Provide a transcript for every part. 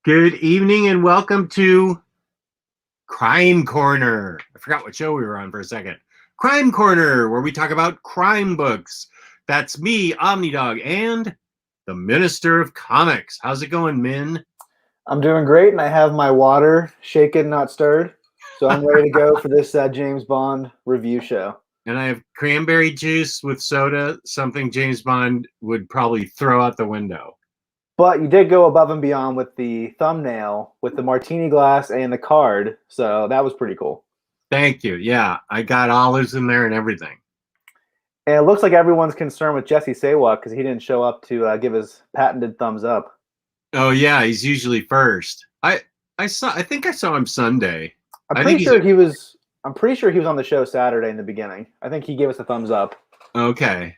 Good evening and welcome to Crime Corner. I forgot what show we were on for a second. Crime Corner, where we talk about crime books. That's me, OmniDog, and the Minister of Comics. How's it going, Min? I'm doing great, and I have my water shaken, not stirred. So I'm ready to go for this James Bond review show. And I have cranberry juice with soda, something James Bond would probably throw out the window. But you did go above and beyond with the thumbnail, with the martini glass and the card, so that was pretty cool. Thank you. Yeah, I got olives in there and everything. And it looks like everyone's concerned with Jesse Sawak because he didn't show up to give his patented thumbs up. Oh yeah, he's usually first. I think I saw him Sunday. I'm pretty sure he was on the show Saturday in the beginning. I think he gave us a thumbs up. Okay.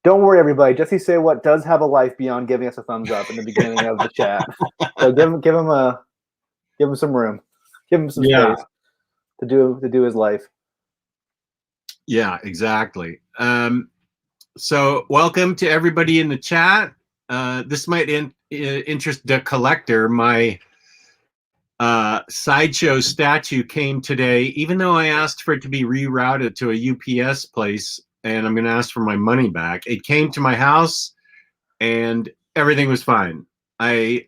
Don't worry, everybody. Jesse Sawak does have a life beyond giving us a thumbs up in the beginning of the chat. So give him some room, give him some space to do his life. Yeah, exactly. So welcome to everybody in the chat. This might interest the collector. My sideshow statue came today, even though I asked for it to be rerouted to a UPS place, and I'm going to ask for my money back. It came to my house, and everything was fine. I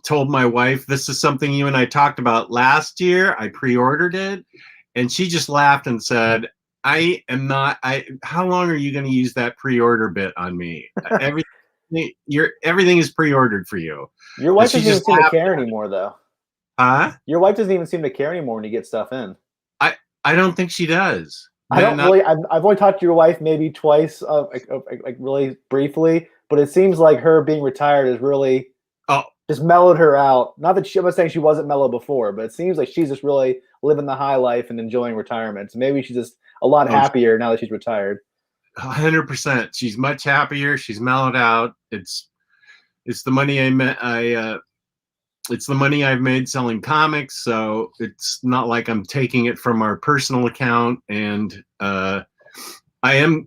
told my wife, this is something you and I talked about last year. I pre-ordered it, and she just laughed and said, how long are you going to use that pre-order bit on me? Everything is pre-ordered for you. Your wife doesn't even seem to care anymore, though. Huh? Your wife doesn't even seem to care anymore when you get stuff in. I don't think she does. I've only talked to your wife maybe twice, like really briefly, but it seems like her being retired has really just mellowed her out. Not that I'm not saying she wasn't mellow before, but it seems like she's just really living the high life and enjoying retirement. So maybe she's just a lot happier now that she's retired. 100%. She's much happier. She's mellowed out. It's the money it's the money I've made selling comics, so it's not like I'm taking it from our personal account. And I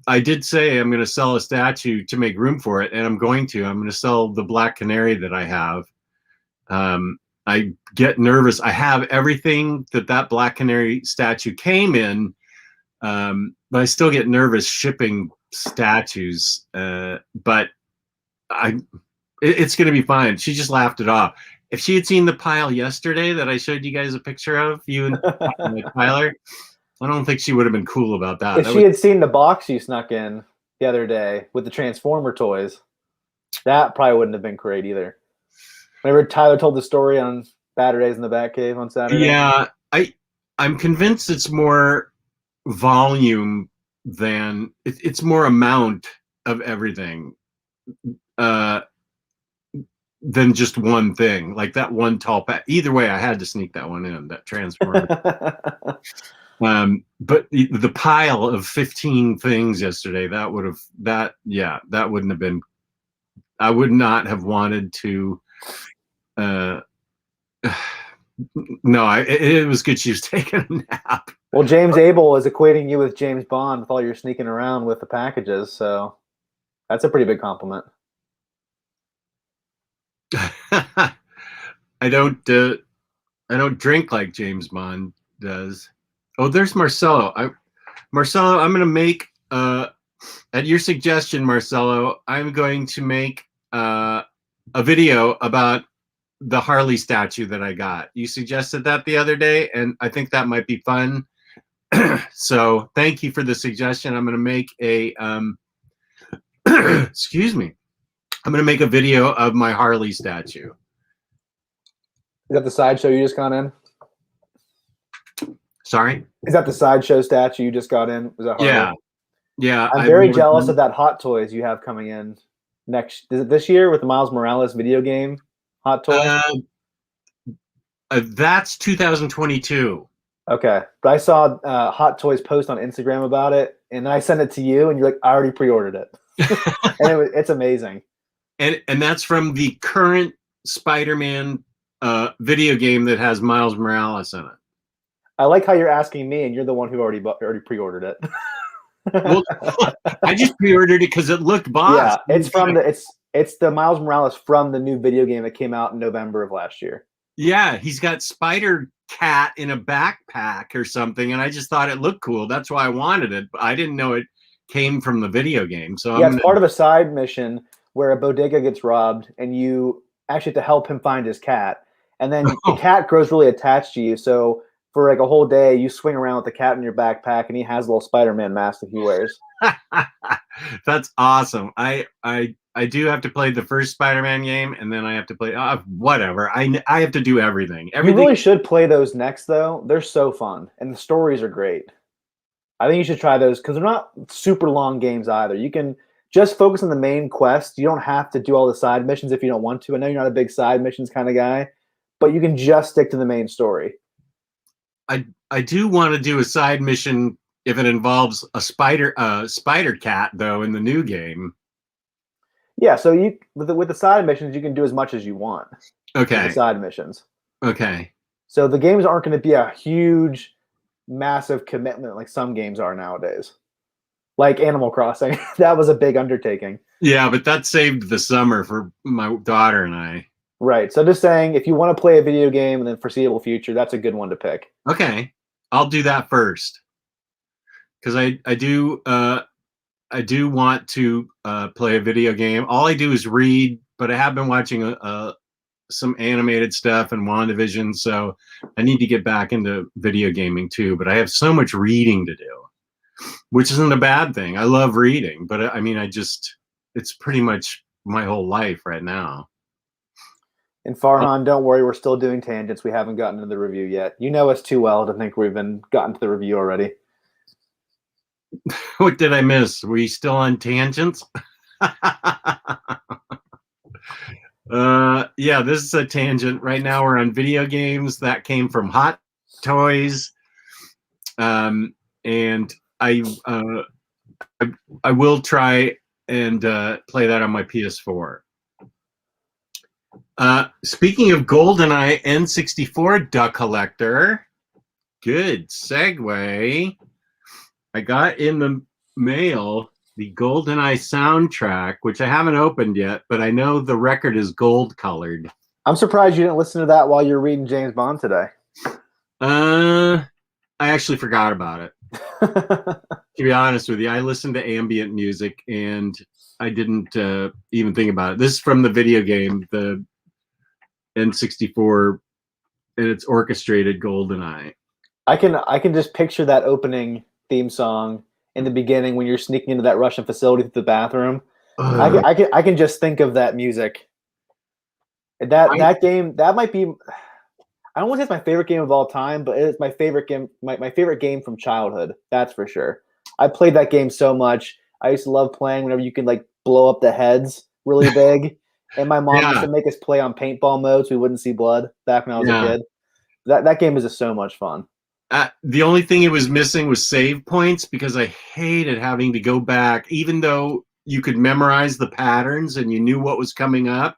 did say I'm going to sell a statue to make room for it, and I'm going to sell the Black Canary that I have. I get nervous. I have everything that Black Canary statue came in, but I still get nervous shipping statues. But it's going to be fine. She just laughed it off. If she had seen the pile yesterday that I showed you guys a picture of, you and Tyler, I don't think she would have been cool about that. If she had seen the box you snuck in the other day with the Transformer toys, that probably wouldn't have been great either. Remember Tyler told the story on Bad Days in the Batcave on Saturday? Yeah, I'm convinced it's more volume than it's more amount of everything. Than just one thing, like that one tall pack. Either way, I had to sneak that one in, that Transformer. But the pile of 15 things yesterday, that wouldn't have been, I would not have wanted to, no, it was good she was taking a nap. Well, James Abel is equating you with James Bond with all your sneaking around with the packages, so that's a pretty big compliment. I don't drink like James Bond does. Oh, there's Marcelo. Marcelo, I'm gonna make at your suggestion, Marcelo, I'm going to make a video about the Harley statue that I got. You suggested that the other day, and I think that might be fun. So thank you for the suggestion. I'm gonna make a excuse me. I'm going to make a video of my Harley statue. Is that the sideshow you just got in? Sorry? Is that the sideshow statue you just got in? Was that Harley? Yeah. I'm very jealous of that Hot Toys you have coming in next. Is it this year with the Miles Morales video game Hot Toys? That's 2022. Okay. But I saw Hot Toys post on Instagram about it, and I sent it to you, and you're like, I already pre-ordered it. And it's amazing. And that's from the current Spider-Man video game that has Miles Morales in it. I like how you're asking me, and you're the one who already pre-ordered it. Well, I just pre-ordered it because it looked boss. Yeah, it's It's the Miles Morales from the new video game that came out in November of last year. Yeah, he's got Spider Cat in a backpack or something, and I just thought it looked cool. That's why I wanted it, but I didn't know it came from the video game. So yeah, it's part of a side mission where a bodega gets robbed, and you actually have to help him find his cat. And then the cat grows really attached to you. So for like a whole day, you swing around with the cat in your backpack, and he has a little Spider-Man mask that he wears. That's awesome. I do have to play the first Spider-Man game, and then I have to play whatever. I have to do everything. You really should play those next, though. They're so fun, and the stories are great. I think you should try those because they're not super long games either. You can just focus on the main quest. You don't have to do all the side missions if you don't want to. I know you're not a big side missions kind of guy, but you can just stick to the main story. I do want to do a side mission if it involves a spider cat, though, in the new game. Yeah, so you with the side missions, you can do as much as you want. Okay. The side missions. Okay. So the games aren't going to be a huge, massive commitment like some games are nowadays. Like Animal Crossing. That was a big undertaking. Yeah, but that saved the summer for my daughter and I. Right. So just saying, if you want to play a video game in the foreseeable future, that's a good one to pick. Okay. I'll do that first. Because I do want to play a video game. All I do is read, but I have been watching some animated stuff and WandaVision, so I need to get back into video gaming too. But I have so much reading to do, which isn't a bad thing. I love reading, but I mean, it's pretty much my whole life right now. And Farhan, don't worry, we're still doing tangents. We haven't gotten to the review yet. You know us too well to think we've gotten to the review already. What did I miss? Were you still on tangents? Yeah, this is a tangent. Right now we're on video games. That came from Hot Toys. And I will try and play that on my PS4. Speaking of GoldenEye N64 Duck Collector, good segue. I got in the mail the GoldenEye soundtrack, which I haven't opened yet, but I know the record is gold colored. I'm surprised you didn't listen to that while you're reading James Bond today. I actually forgot about it. To be honest with you, I listened to ambient music and I didn't even think about it. This is from the video game, the N64, and it's orchestrated GoldenEye. I can just picture that opening theme song in the beginning when you're sneaking into that Russian facility through the bathroom. I can just think of that music. That game, that might be, I don't want to say it's my favorite game of all time, but it is my favorite game, my favorite game from childhood. That's for sure. I played that game so much. I used to love playing whenever you could like blow up the heads really big. And my mom used to make us play on paintball mode so we wouldn't see blood back when I was a kid. That game is just so much fun. The only thing it was missing was save points because I hated having to go back, even though you could memorize the patterns and you knew what was coming up.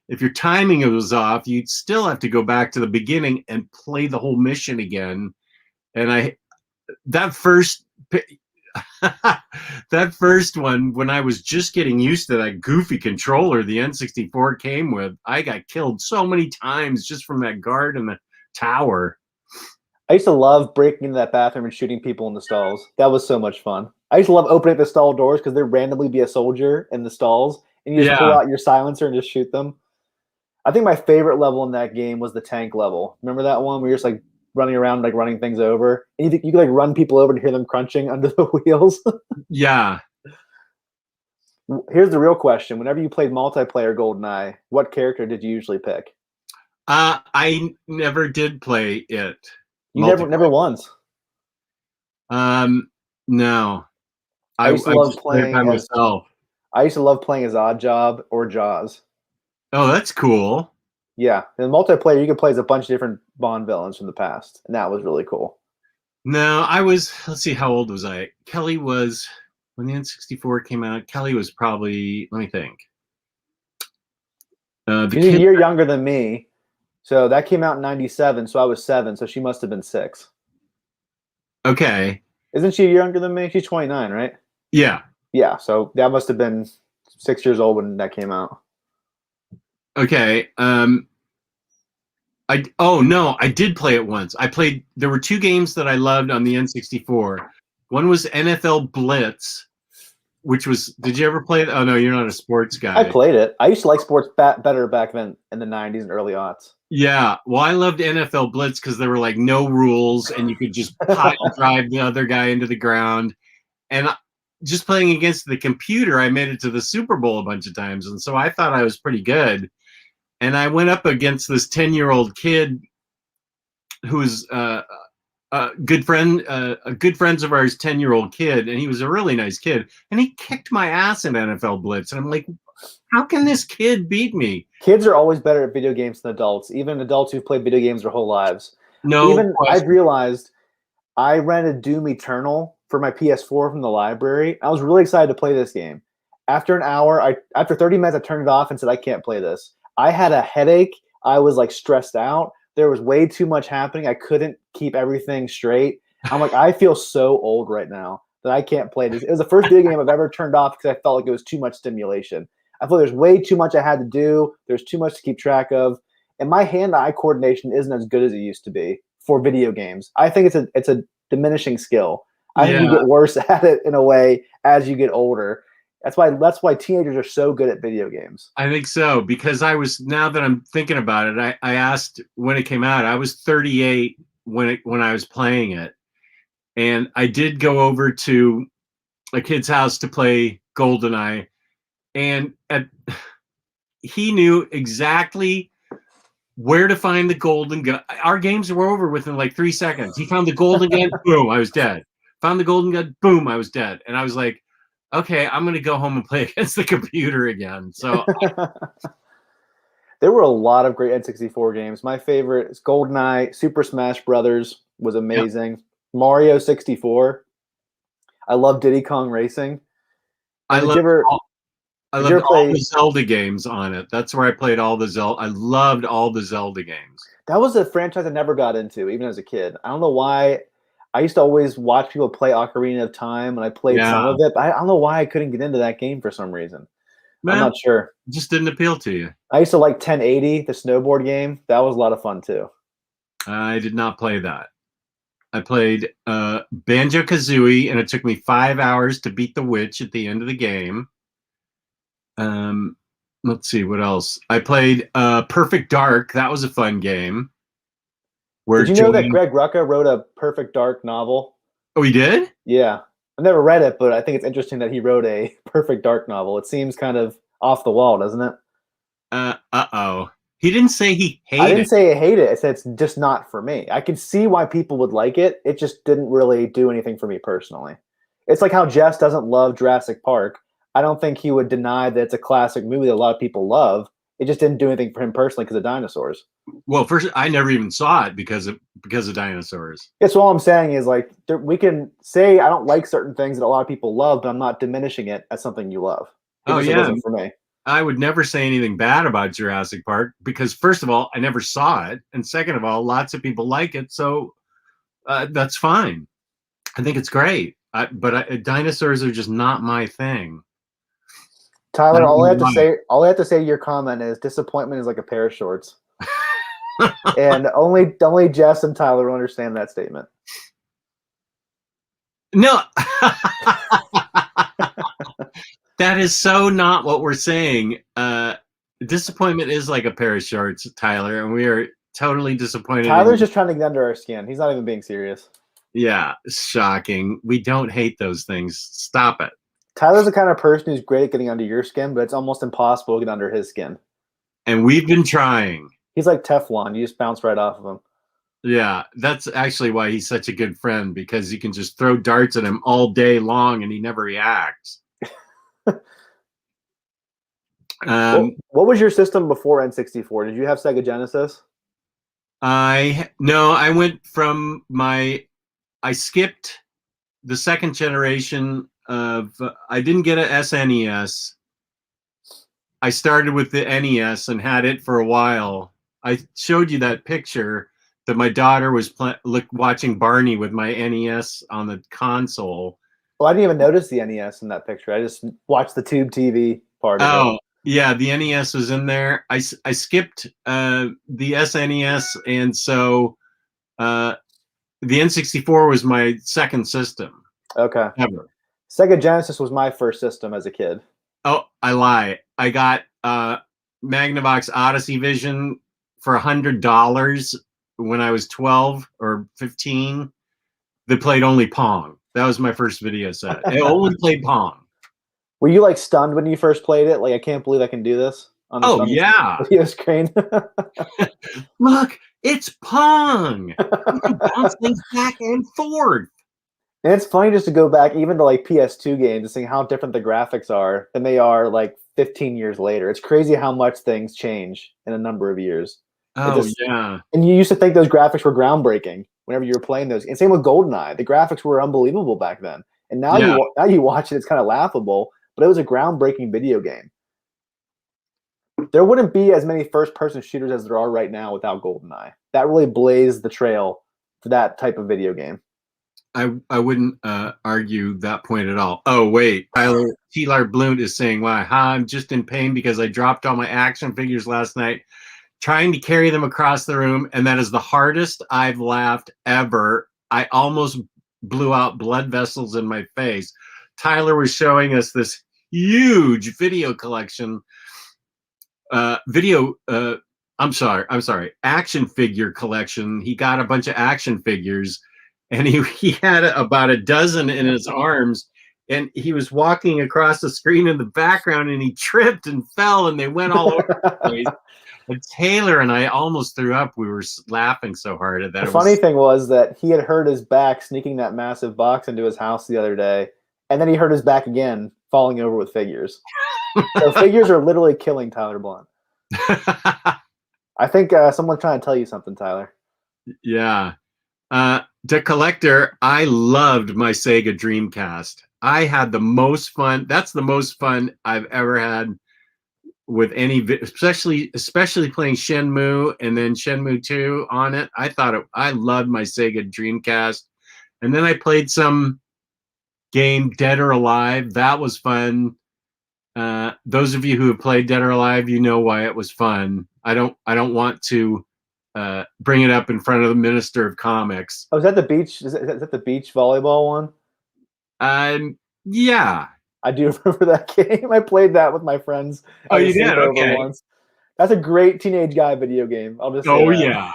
If your timing was off, you'd still have to go back to the beginning and play the whole mission again. And that first one, when I was just getting used to that goofy controller the N64 came with, I got killed so many times just from that guard in the tower. I used to love breaking into that bathroom and shooting people in the stalls. That was so much fun. I used to love opening the stall doors because there'd randomly be a soldier in the stalls, and you just pull out your silencer and just shoot them. I think my favorite level in that game was the tank level. Remember that one where you're just like running around, like running things over? And you could like run people over and hear them crunching under the wheels. Yeah. Here's the real question. Whenever you played multiplayer GoldenEye, what character did you usually pick? I never did play it. You never once. No. I used to love playing by myself. I used to love playing as Oddjob or Jaws. Oh, that's cool. Yeah, in multiplayer, you could play as a bunch of different Bond villains from the past, and that was really cool. No, let's see, how old was I? Kelly was, when the N64 came out, Kelly was probably, let me think. She's a year younger than me, so that came out in 97, so I was 7, so she must have been 6. Okay. Isn't she a year younger than me? She's 29, right? Yeah. Yeah, so that must have been 6 years old when that came out. Okay. I did play it once. There were 2 games that I loved on the N64. One was NFL Blitz, which was, did you ever play it? Oh no, you're not a sports guy. I played it. I used to like sports better back then in the 90s and early aughts. Yeah, well, I loved NFL Blitz because there were like no rules and you could just pile drive the other guy into the ground. And just playing against the computer, I made it to the Super Bowl a bunch of times, and so I thought I was pretty good. And I went up against this 10-year-old kid who was a good friends of ours, 10-year-old kid, and he was a really nice kid, and he kicked my ass in NFL Blitz, and I'm like, how can this kid beat me? Kids are always better at video games than adults, even adults who've played video games their whole lives. No, even I've realized I rented Doom Eternal for my PS4 from the library. I was really excited to play this game. After an hour, after 30 minutes, I turned it off and said, I can't play this. I had a headache. I was like stressed out. There was way too much happening. I couldn't keep everything straight. I'm like, I feel so old right now that I can't play this. It was the first video game I've ever turned off because I felt like it was too much stimulation. I feel there's way too much I had to do. There's too much to keep track of. And my hand-eye coordination isn't as good as it used to be for video games. I think it's a diminishing skill. I think you get worse at it in a way as you get older. That's why teenagers are so good at video games. I think so, because now that I'm thinking about it, I asked when it came out. I was 38 when I was playing it. And I did go over to a kid's house to play GoldenEye. And he knew exactly where to find the golden gun. Our games were over within like 3 seconds. He found the golden gun, boom, I was dead. Found the golden gun, boom, I was dead. And I was like, okay, I'm going to go home and play against the computer again. So there were a lot of great N64 games. My favorite is GoldenEye. Super Smash Brothers was amazing. Yep. Mario 64. I love Diddy Kong Racing. I loved all the Zelda games on it. That's where I played all the Zelda. I loved all the Zelda games. That was a franchise I never got into, even as a kid. I don't know why. I used to always watch people play Ocarina of Time, and I played some of it. But I don't know why I couldn't get into that game for some reason. I'm not sure. It just didn't appeal to you. I used to like 1080, the snowboard game. That was a lot of fun, too. I did not play that. I played Banjo-Kazooie, and it took me 5 hours to beat the witch at the end of the game. Let's see, what else? I played Perfect Dark. That was a fun game. Did you know that Greg Rucka wrote a Perfect Dark novel? Oh, he did? Yeah. I've never read it, but I think it's interesting that he wrote a Perfect Dark novel. It seems kind of off the wall, doesn't it? Uh-oh. He didn't say he hated it. I didn't say I hate it. I said it's just not for me. I can see why people would like it. It just didn't really do anything for me personally. It's like how Jess doesn't love Jurassic Park. I don't think he would deny that it's a classic movie that a lot of people love. It just didn't do anything for him personally because of dinosaurs. Well, first, I never even saw it because of dinosaurs. Yeah, so all I'm saying is, like, we can say I don't like certain things that a lot of people love, but I'm not diminishing it as something you love. It wasn't for me. I would never say anything bad about Jurassic Park because, first of all, I never saw it, and second of all, lots of people like it, so that's fine. I think it's great, but dinosaurs are just not my thing. Tyler, all I have to say to your comment is disappointment is like a pair of shorts. And only Jess and Tyler will understand that statement. No. That is so not what we're saying. Disappointment is like a pair of shorts, Tyler, and we are totally disappointed. Tyler's just trying to get under our skin. He's not even being serious. Yeah, shocking. We don't hate those things. Stop it. Tyler's the kind of person who's great at getting under your skin, but it's almost impossible to get under his skin. And we've been trying. He's like Teflon. You just bounce right off of him. Yeah, that's actually why he's such a good friend, because you can just throw darts at him all day long and he never reacts. What was your system before N64? Did you have Sega Genesis? I went from I skipped the second generation of, I didn't get a SNES. I started with the NES and had it for a while. I showed you that picture that my daughter was watching Barney with my NES on the console. Well, I didn't even notice the NES in that picture. I just watched the tube TV part of it. Oh, yeah, the NES was in there. I skipped the SNES, and so the N64 was my second system Okay. ever. Sega Genesis was my first system as a kid. Oh, I lie. I got Magnavox Odyssey Vision for $100 when I was 12 or 15. That played only Pong. That was my first video set. It only played Pong. Were you like stunned when you first played it? Like, I can't believe I can do this on this, Oh, yeah. video screen. Look, it's Pong. You can bounce things back and forth. And it's funny just to go back even to like PS2 games and seeing how different the graphics are than they are like 15 years later. It's crazy how much things change in a number of years. Oh, yeah. And you used to think those graphics were groundbreaking whenever you were playing those. And same with GoldenEye. The graphics were unbelievable back then. And now you watch it, it's kind of laughable, but it was a groundbreaking video game. There wouldn't be as many first-person shooters as there are right now without GoldenEye. That really blazed the trail for that type of video game. I wouldn't argue that point at all. Oh, wait. Tyler T-Lar Blunt is saying, "Why? I'm just in pain because I dropped all my action figures last night trying to carry them across the room, and that is the hardest I've laughed ever. I almost blew out blood vessels in my face." Tyler was showing us this huge video collection. Action figure collection. He got a bunch of action figures, and he had about a dozen in his arms, and he was walking across the screen in the background, and he tripped and fell, and they went all over the place. And Taylor and I almost threw up. We were laughing so hard at that. The funny thing was that he had hurt his back sneaking that massive box into his house the other day, and then he hurt his back again falling over with figures. So figures are literally killing Tyler Blunt. I think someone's trying to tell you something, Tyler. Yeah. The Collector, I loved my Sega Dreamcast. I had the most fun. That's the most fun I've ever had with any, especially playing Shenmue and then Shenmue 2 on it. I loved my Sega Dreamcast. And then I played some game, Dead or Alive. That was fun. Those of you who have played Dead or Alive, you know why it was fun. I don't want to bring it up in front of the Minister of Comics. Oh, is that the beach? Is that the beach volleyball one? Yeah. I do remember that game. I played that with my friends. Oh, you did? Okay. Once. That's a great teenage guy video game. I'll just say Oh, that.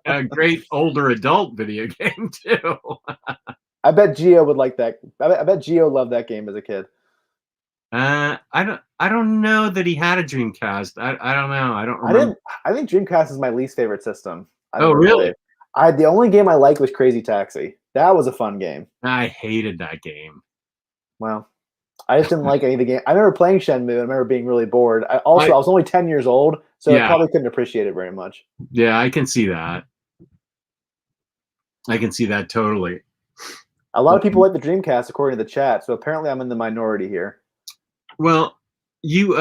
Yeah. A great older adult video game, too. I bet Gio would like that. I bet Gio loved that game as a kid. I don't know that he had a Dreamcast. I don't know. I don't remember. I think Dreamcast is my least favorite system. Oh, really? The only game I liked was Crazy Taxi. That was a fun game. I hated that game. Well, I just didn't like any of the game. I remember playing Shenmue. I remember being really bored. I was only 10 years old, so I probably couldn't appreciate it very much. Yeah, I can see that. I can see that totally. A lot of people like the Dreamcast, according to the chat, so apparently I'm in the minority here. Well, you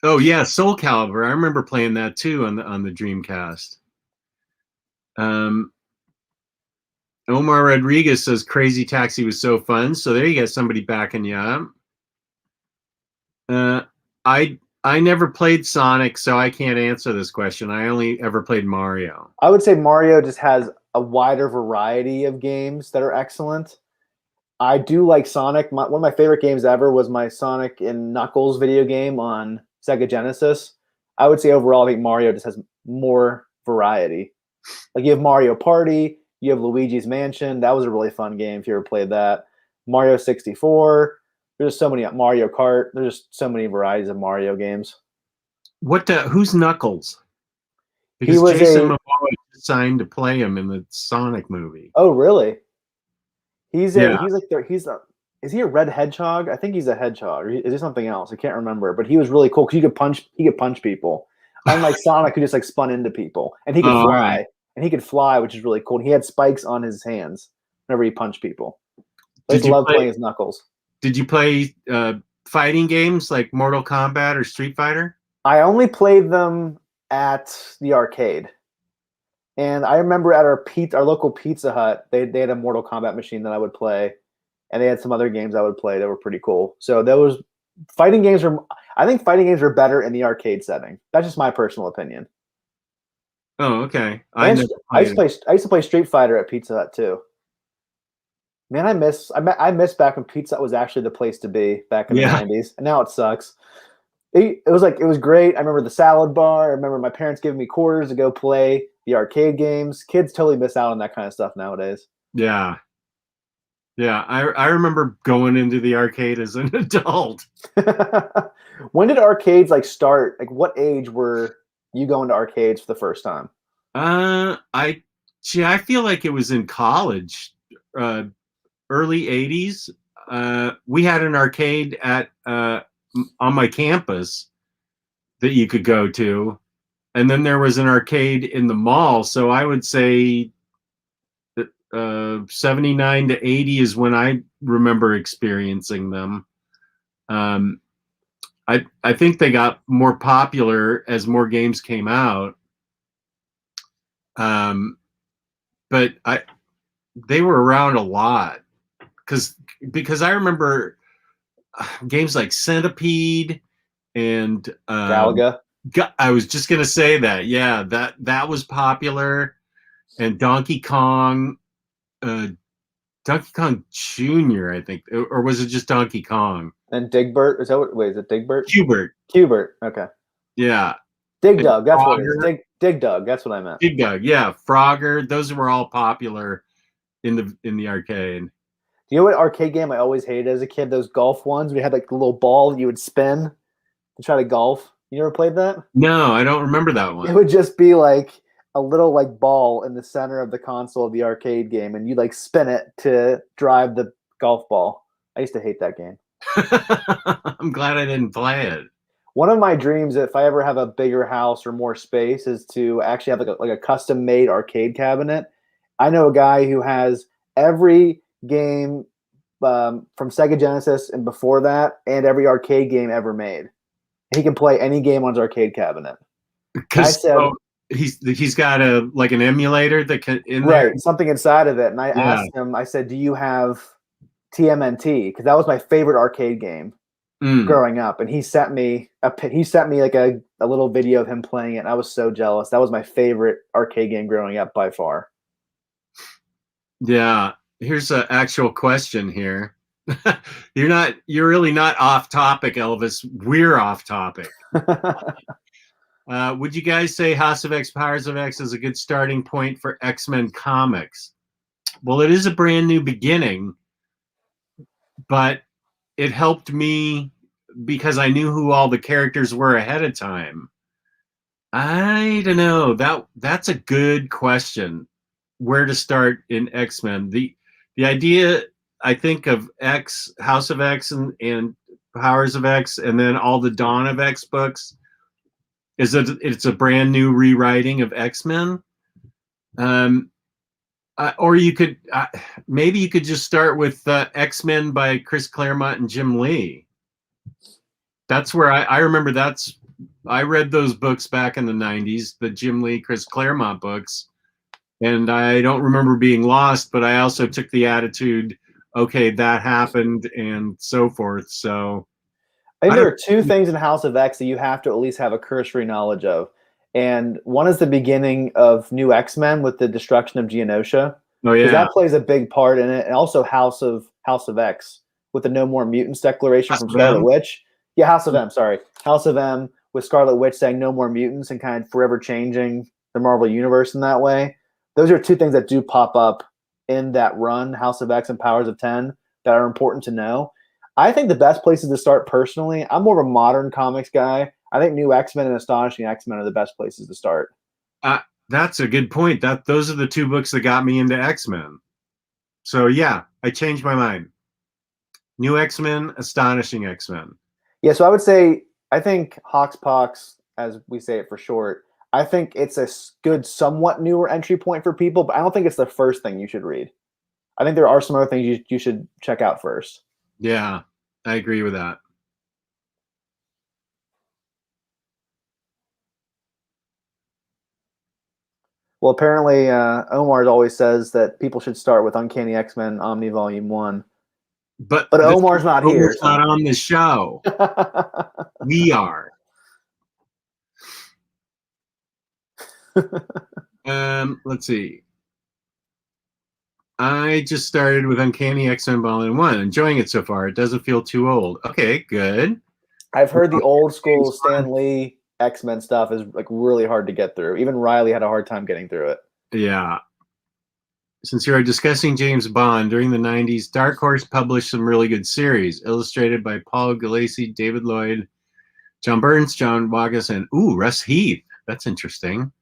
oh yeah, Soul Calibur. I remember playing that too on the Dreamcast. Omar Rodriguez says Crazy Taxi was so fun. So there you got somebody backing you up. I never played Sonic, so I can't answer this question. I only ever played Mario. I would say Mario just has a wider variety of games that are excellent. I do like Sonic. One of my favorite games ever was my Sonic and Knuckles video game on Sega Genesis. I would say overall, I think Mario just has more variety. Like you have Mario Party, you have Luigi's Mansion. That was a really fun game if you ever played that. Mario 64. There's so many. Mario Kart. There's just so many varieties of Mario games. Who's Knuckles? Because Jason Momoa signed to play him in the Sonic movie. Oh, really? Is he a red hedgehog? I think he's a hedgehog. Or is he something else? I can't remember. But he was really cool because he could punch people. Unlike Sonic, who just like spun into people, and he could fly. Right. And he could fly, which is really cool. And he had spikes on his hands whenever he punched people. I just love playing as Knuckles. Did you play fighting games like Mortal Kombat or Street Fighter? I only played them at the arcade. And I remember at our local Pizza Hut, they had a Mortal Kombat machine that I would play. and they had some other games I would play that were pretty cool. So those fighting games are. I think fighting games are better in the arcade setting. That's just my personal opinion. Oh, okay. I used to play Street Fighter at Pizza Hut too. Man, I miss back when Pizza Hut was actually the place to be back in the 90s, and now it sucks. It was great. I remember the salad bar. I remember my parents giving me quarters to go play the arcade games. Kids totally miss out on that kind of stuff nowadays. Yeah. Yeah, I remember going into the arcade as an adult. When did arcades start? Like, what age were you going to arcades for the first time? I feel like it was in college, early '80s. We had an arcade at on my campus that you could go to, and then there was an arcade in the mall. So I would say 79 to 80 is when I remember experiencing them. I think they got more popular as more games came out. But they were around a lot because I remember games like Centipede and Galaga. I was just gonna say that. Yeah, that was popular, and Donkey Kong Jr., I think, or was it just Donkey Kong? And Digbert, is it Digbert? Hubert. Okay. Yeah. Dig Dug, that's what it is. Dig Dug, that's what I meant. Dig Dug, yeah. Frogger, those were all popular in the arcade. Do you know what arcade game I always hated as a kid? Those golf ones. We had the little ball you would spin to try to golf. You ever played that? No, I don't remember that one. It would just be a little ball in the center of the console of the arcade game, and you spin it to drive the golf ball. I used to hate that game. I'm glad I didn't play it. One of my dreams, if I ever have a bigger house or more space, is to actually have a custom-made arcade cabinet. I know a guy who has every game from Sega Genesis and before that, and every arcade game ever made. He can play any game on his arcade cabinet. Because he's got an emulator that can there, something inside of it. And I asked him, I said, "Do you have TMNT?" Because that was my favorite arcade game growing up. And he sent me a little video of him playing it. And I was so jealous. That was my favorite arcade game growing up by far. Yeah. Here's an actual question here. You're really not off topic, Elvis. We're off topic. Would you guys say House of X, Powers of X is a good starting point for X-Men comics? Well, it is a brand new beginning, but it helped me because I knew who all the characters were ahead of time. I don't know. That's a good question. Where to start in X-Men? The idea, I think, of X, House of X, and Powers of X, and then all the Dawn of X books, is that it's a brand new rewriting of X-Men. Or you could maybe you could just start with X-Men by Chris Claremont and Jim Lee. That's where I remember I read those books back in the 90s, the Jim Lee, Chris Claremont books. And I don't remember being lost, but I also took the attitude, okay, that happened and so forth. So I think there are two things in House of X that you have to at least have a cursory knowledge of. And one is the beginning of New X-Men with the destruction of Genosha. Oh yeah. That plays a big part in it. And also House of X with the No More Mutants declaration from Scarlet Witch. Yeah, House of M, sorry. House of M with Scarlet Witch saying no more mutants and kind of forever changing the Marvel Universe in that way. Those are two things that do pop up in that run, House of X and Powers of 10, that are important to know. I think the best places to start personally, I'm more of a modern comics guy. I think New X-Men and Astonishing X-Men are the best places to start. That's a good point. Those are the two books that got me into X-Men. So yeah, I changed my mind. New X-Men, Astonishing X-Men. Yeah, so I would say, I think Hoxpox, as we say it for short, I think it's a good, somewhat newer entry point for people, but I don't think it's the first thing you should read. I think there are some other things you should check out first. Yeah, I agree with that. Well, apparently Omar always says that people should start with Uncanny X-Men Omni Volume 1. But Omar's not here. Omar's not on the show. We are. Let's see. I just started with Uncanny X-Men Volume 1. Enjoying it so far. It doesn't feel too old. Okay, good. I've heard the old school Stan Lee X-Men stuff is like really hard to get through. Even Riley had a hard time getting through it. Yeah. Since you are discussing James Bond, during the 90s, Dark Horse published some really good series, illustrated by Paul Gulacy, David Lloyd, John Burns, John Wagas, and Russ Heath. That's interesting.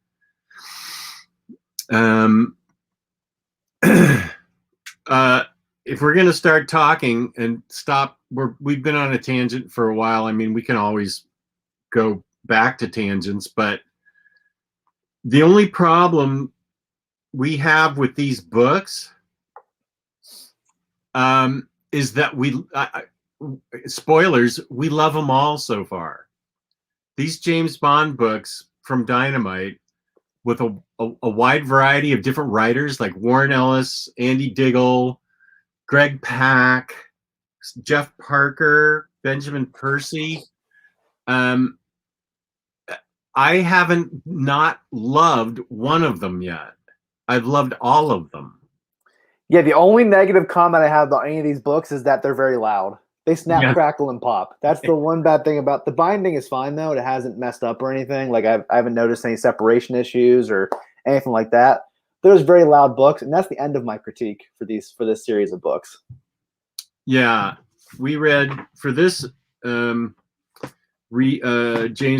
If we're going to start talking and stop, we've been on a tangent for a while. I mean, we can always go back to tangents, but the only problem we have with these books is that spoilers, we love them all so far. These James Bond books from Dynamite, with a wide variety of different writers like Warren Ellis, Andy Diggle, Greg Pak, Jeff Parker, Benjamin Percy. I haven't not loved one of them yet. I've loved all of them. Yeah, the only negative comment I have about any of these books is that they're very loud. They snap, crackle, and pop. That's the one bad thing about the binding is fine, though. It hasn't messed up or anything. Like I haven't noticed any separation issues or anything like that. There's very loud books, and that's the end of my critique for this series of books. Yeah, we read for this James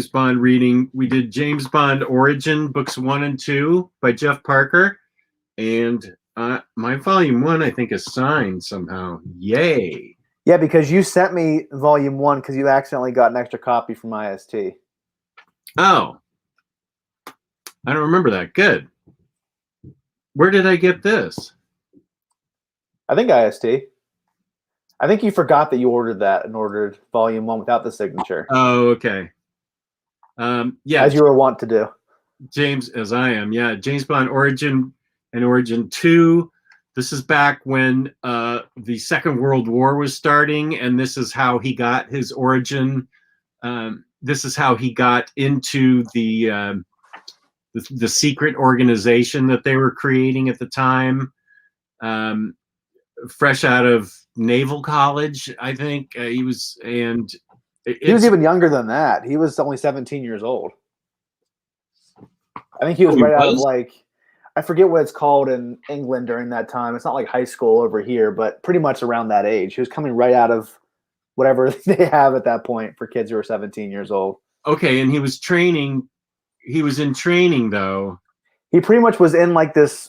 Bond reading. We did James Bond Origin books 1 and 2 by Jeff Parker, and my volume 1 I think is signed somehow. Yay! Yeah, because you sent me volume 1 because you accidentally got an extra copy from IST. Oh, I don't remember that. Good. Where did I get this? I think IST. I think you forgot that you ordered that and ordered volume 1 without the signature. Oh, okay. Yeah, as you were wont to do. James, as I am. Yeah, James Bond Origin and Origin 2. This is back when the Second World War was starting, and this is how he got his origin. This is how he got into the secret organization that they were creating at the time. Fresh out of Naval College, I think he was, and he was even younger than that. He was only 17 years old. I think he was right out of I forget what it's called in England during that time. It's not like high school over here, but pretty much around that age. He was coming right out of whatever they have at that point for kids who are 17 years old. Okay, and he was training. He was in training, though. He pretty much was in this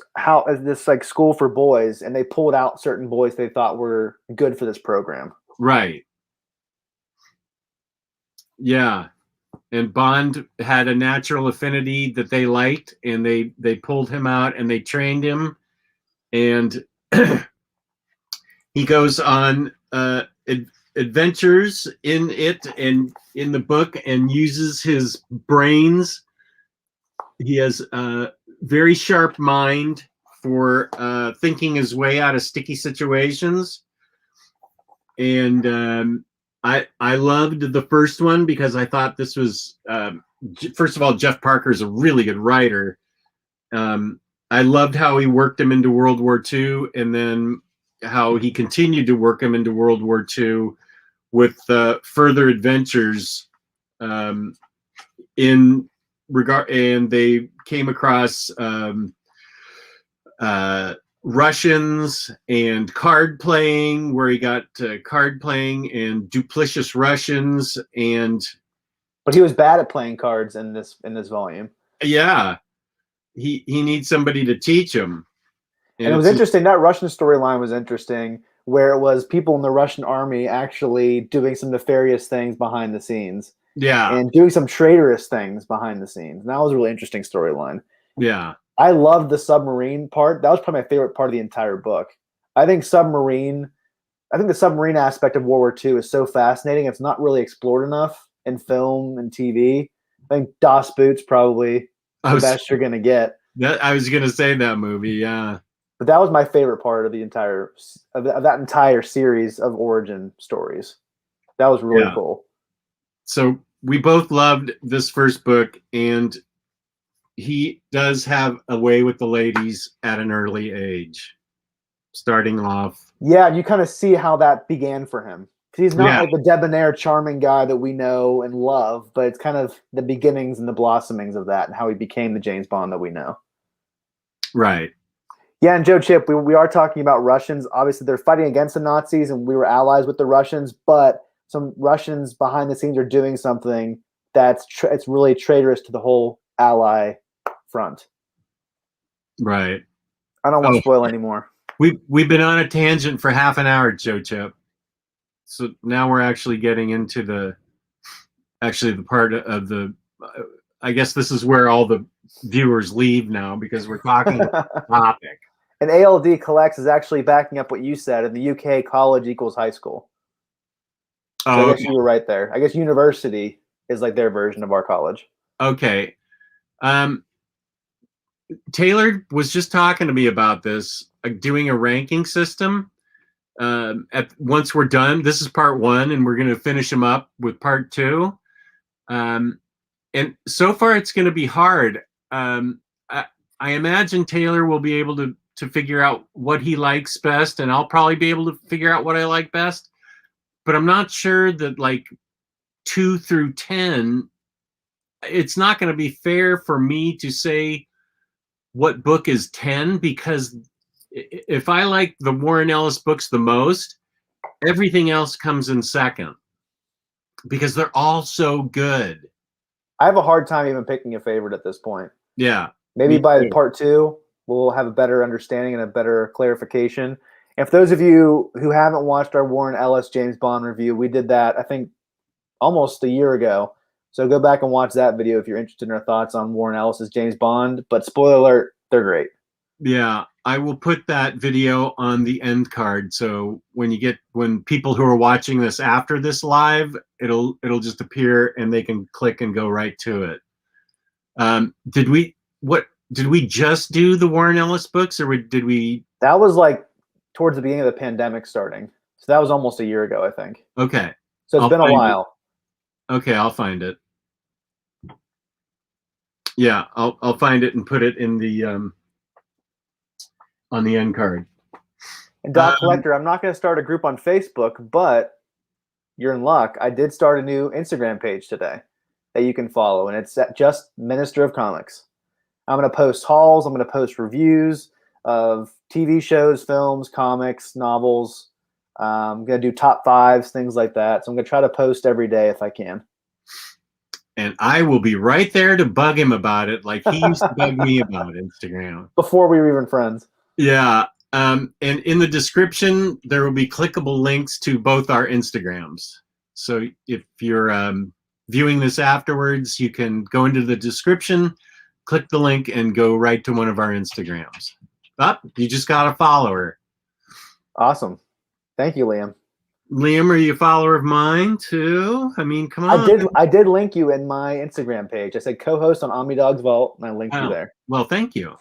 school for boys, and they pulled out certain boys they thought were good for this program. Right. Yeah. And Bond had a natural affinity that they liked, and they pulled him out and they trained him, and he goes on adventures in it and in the book and uses his brains. He has a very sharp mind for thinking his way out of sticky situations, and I loved the first one because I thought this was, first of all, Jeff Parker is a really good writer. I loved how he worked him into World War II, and then how he continued to work him into World War II with further adventures in regard, and they came across Russians and card playing, where he got card playing and duplicitous Russians, but he was bad at playing cards in this volume. Yeah, he needs somebody to teach him. And it was interesting. That Russian storyline was interesting, where it was people in the Russian army actually doing some nefarious things behind the scenes. Yeah, and doing some traitorous things behind the scenes. And that was a really interesting storyline. Yeah. I loved the submarine part. That was probably my favorite part of the entire book. I think the submarine aspect of World War II is so fascinating. It's not really explored enough in film and TV. I think Das Boot's probably the best you're going to get. I was going to say that movie, yeah. But that was my favorite part of the entire of that entire series of origin stories. That was really cool. So we both loved this first book, and he does have a way with the ladies at an early age, starting off. Yeah, you kind of see how that began for him. He's not like the debonair, charming guy that we know and love, but it's kind of the beginnings and the blossomings of that and how he became the James Bond that we know. Right. Yeah, and Joe Chip, we are talking about Russians. Obviously, they're fighting against the Nazis, and we were allies with the Russians, but some Russians behind the scenes are doing something that's it's really traitorous to the whole ally front. Right. I don't want to spoil anymore. We've been on a tangent for half an hour, Joe Chip. So now we're actually getting into the part of the. I guess this is where all the viewers leave now because we're talking about the topic. And ALD Collects is actually backing up what you said. In the UK, college equals high school. So I guess you were right there. I guess university is like their version of our college. Okay. Taylor was just talking to me about this, doing a ranking system. Once we're done, this is part 1, and we're going to finish them up with part 2. And so far, it's going to be hard. I imagine Taylor will be able to figure out what he likes best, and I'll probably be able to figure out what I like best. But I'm not sure that like 2 through 10, it's not going to be fair for me to say what book is 10, because if I like the Warren Ellis books the most, everything else comes in second because they're all so good. I have a hard time even picking a favorite at this point. Yeah. Maybe by part 2, we'll have a better understanding and a better clarification. And for those of you who haven't watched our Warren Ellis James Bond review, we did that, I think, almost a year ago. So go back and watch that video if you're interested in our thoughts on Warren Ellis's James Bond. But spoiler alert, they're great. Yeah, I will put that video on the end card. So when people who are watching this after this live, it'll just appear and they can click and go right to it. Did we just do the Warren Ellis books, or did we? That was like towards the beginning of the pandemic starting. So that was almost a year ago, I think. Okay. So it's been a while. Okay, I'll find it. Yeah, I'll find it and put it in the on the end card. And Doc Collector, I'm not going to start a group on Facebook, but you're in luck. I did start a new Instagram page today that you can follow, and it's just Minister of Comics. I'm going to post hauls. I'm going to post reviews of TV shows, films, comics, novels. I'm going to do top 5s, things like that. So I'm going to try to post every day if I can. And I will be right there to bug him about it, like he used to bug me about Instagram. Before we were even friends. Yeah. And in the description, there will be clickable links to both our Instagrams. So if you're viewing this afterwards, you can go into the description, click the link, and go right to one of our Instagrams. You just got a follower. Awesome. Thank you, Liam. Liam, are you a follower of mine too? I mean, come on. I did link you in my Instagram page. I said co-host on OmniDog's Vault, and I linked you there. Well, thank you.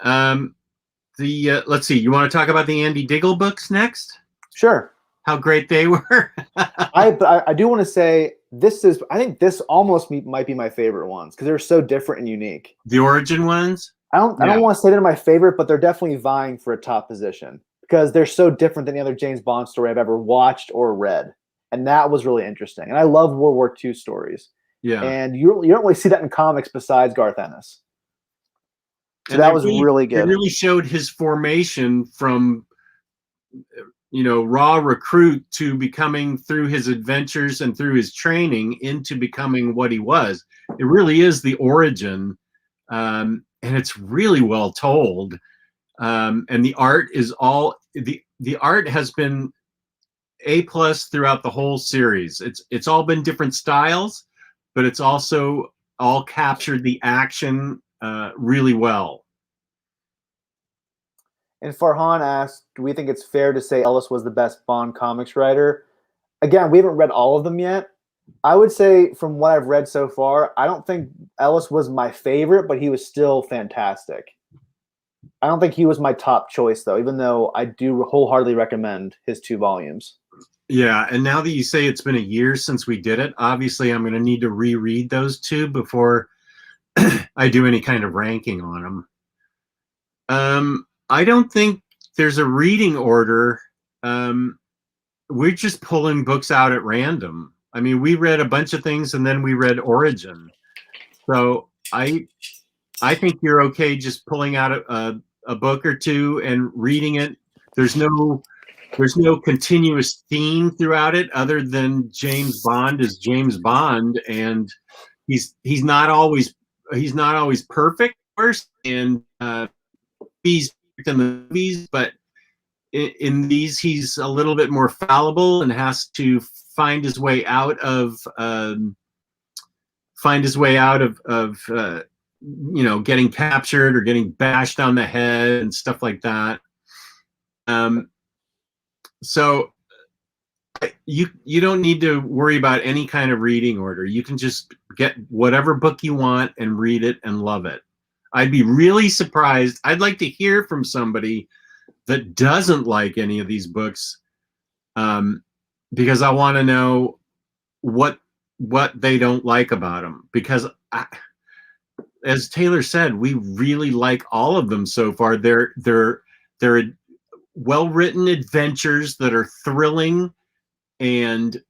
Let's see. You want to talk about the Andy Diggle books next? Sure. How great they were. I do want to say I think this almost might be my favorite ones because they're so different and unique. The origin ones? I don't want to say they're my favorite, but they're definitely vying for a top position because they're so different than the other James Bond story I've ever watched or read. And that was really interesting. And I love World War II stories. Yeah. And you don't really see that in comics besides Garth Ennis. So that was really good. It really showed his formation from, raw recruit to becoming, through his adventures and through his training, into becoming what he was. It really is the origin, and it's really well told. And the art is the art has been A+ throughout the whole series. It's all been different styles, but it's also all captured the action really well. And Farhan asked, do we think it's fair to say Ellis was the best Bond comics writer? Again, we haven't read all of them yet. I would say from what I've read so far, I don't think Ellis was my favorite, but he was still fantastic. I don't think he was my top choice, though, even though I do wholeheartedly recommend his 2 volumes. Yeah, and now that you say it's been a year since we did it, obviously I'm going to need to reread those 2 before I do any kind of ranking on them. I don't think there's a reading order. We're just pulling books out at random. I mean, we read a bunch of things and then we read Origin. So I think you're okay just pulling out a book or 2 and reading it. There's no continuous theme throughout it other than James Bond is James Bond, and he's not always perfect, of course, and he's in the movies, but in these he's a little bit more fallible and has to find his way out of getting captured or getting bashed on the head and stuff like that. So you don't need to worry about any kind of reading order. You can just get whatever book you want and read it and love it. I'd be really surprised. I'd like to hear from somebody that doesn't like any of these books, because I want to know what they don't like about them. Because as Taylor said, we really like all of them so far. They're well-written adventures that are thrilling and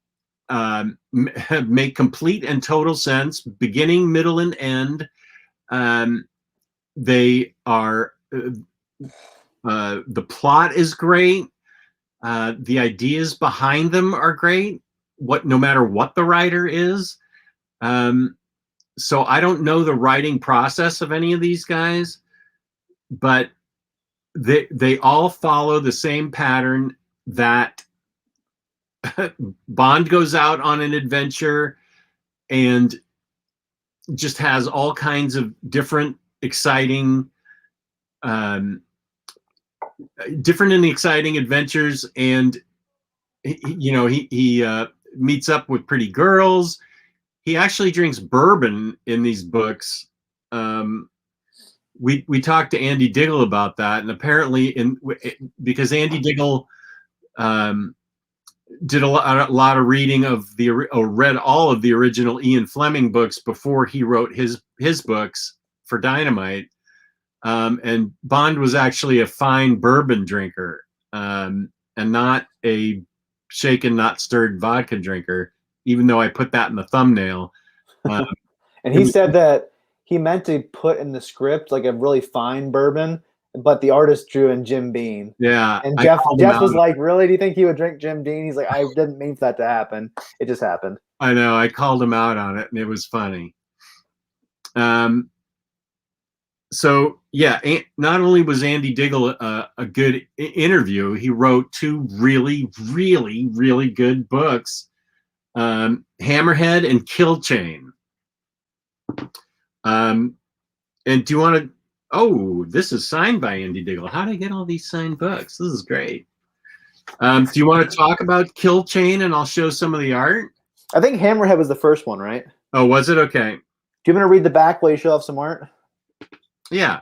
make complete and total sense, beginning, middle, and end. They are the plot is great. The ideas behind them are great. No matter what the writer is. So I don't know the writing process of any of these guys, but they all follow the same pattern that Bond goes out on an adventure and just has all kinds of different exciting adventures, and he meets up with pretty girls. He actually drinks bourbon in these books. We talked to Andy Diggle about that, and apparently because Andy Diggle did a lot of reading of read all of the original Ian Fleming books before he wrote his books for Dynamite. And Bond was actually a fine bourbon drinker, and not a shaken, not stirred vodka drinker, even though I put that in the thumbnail. And he said that he meant to put in the script like a really fine bourbon, but the artist drew in Jim Beam. Yeah. And Jeff was like, really? Do you think he would drink Jim Beam? He's like, I didn't mean for that to happen. It just happened. I know. I called him out on it, and it was funny. So, yeah, not only was Andy Diggle a good interview, he wrote 2 really, really, really good books, Hammerhead and Kill Chain. And do you want to... Oh, this is signed by Andy Diggle. How did I get all these signed books? This is great. Do you want to talk about Kill Chain, and I'll show some of the art? I think Hammerhead was the first one, right? Oh, was it? Okay. Do you want to read the back while you show off some art? Yeah.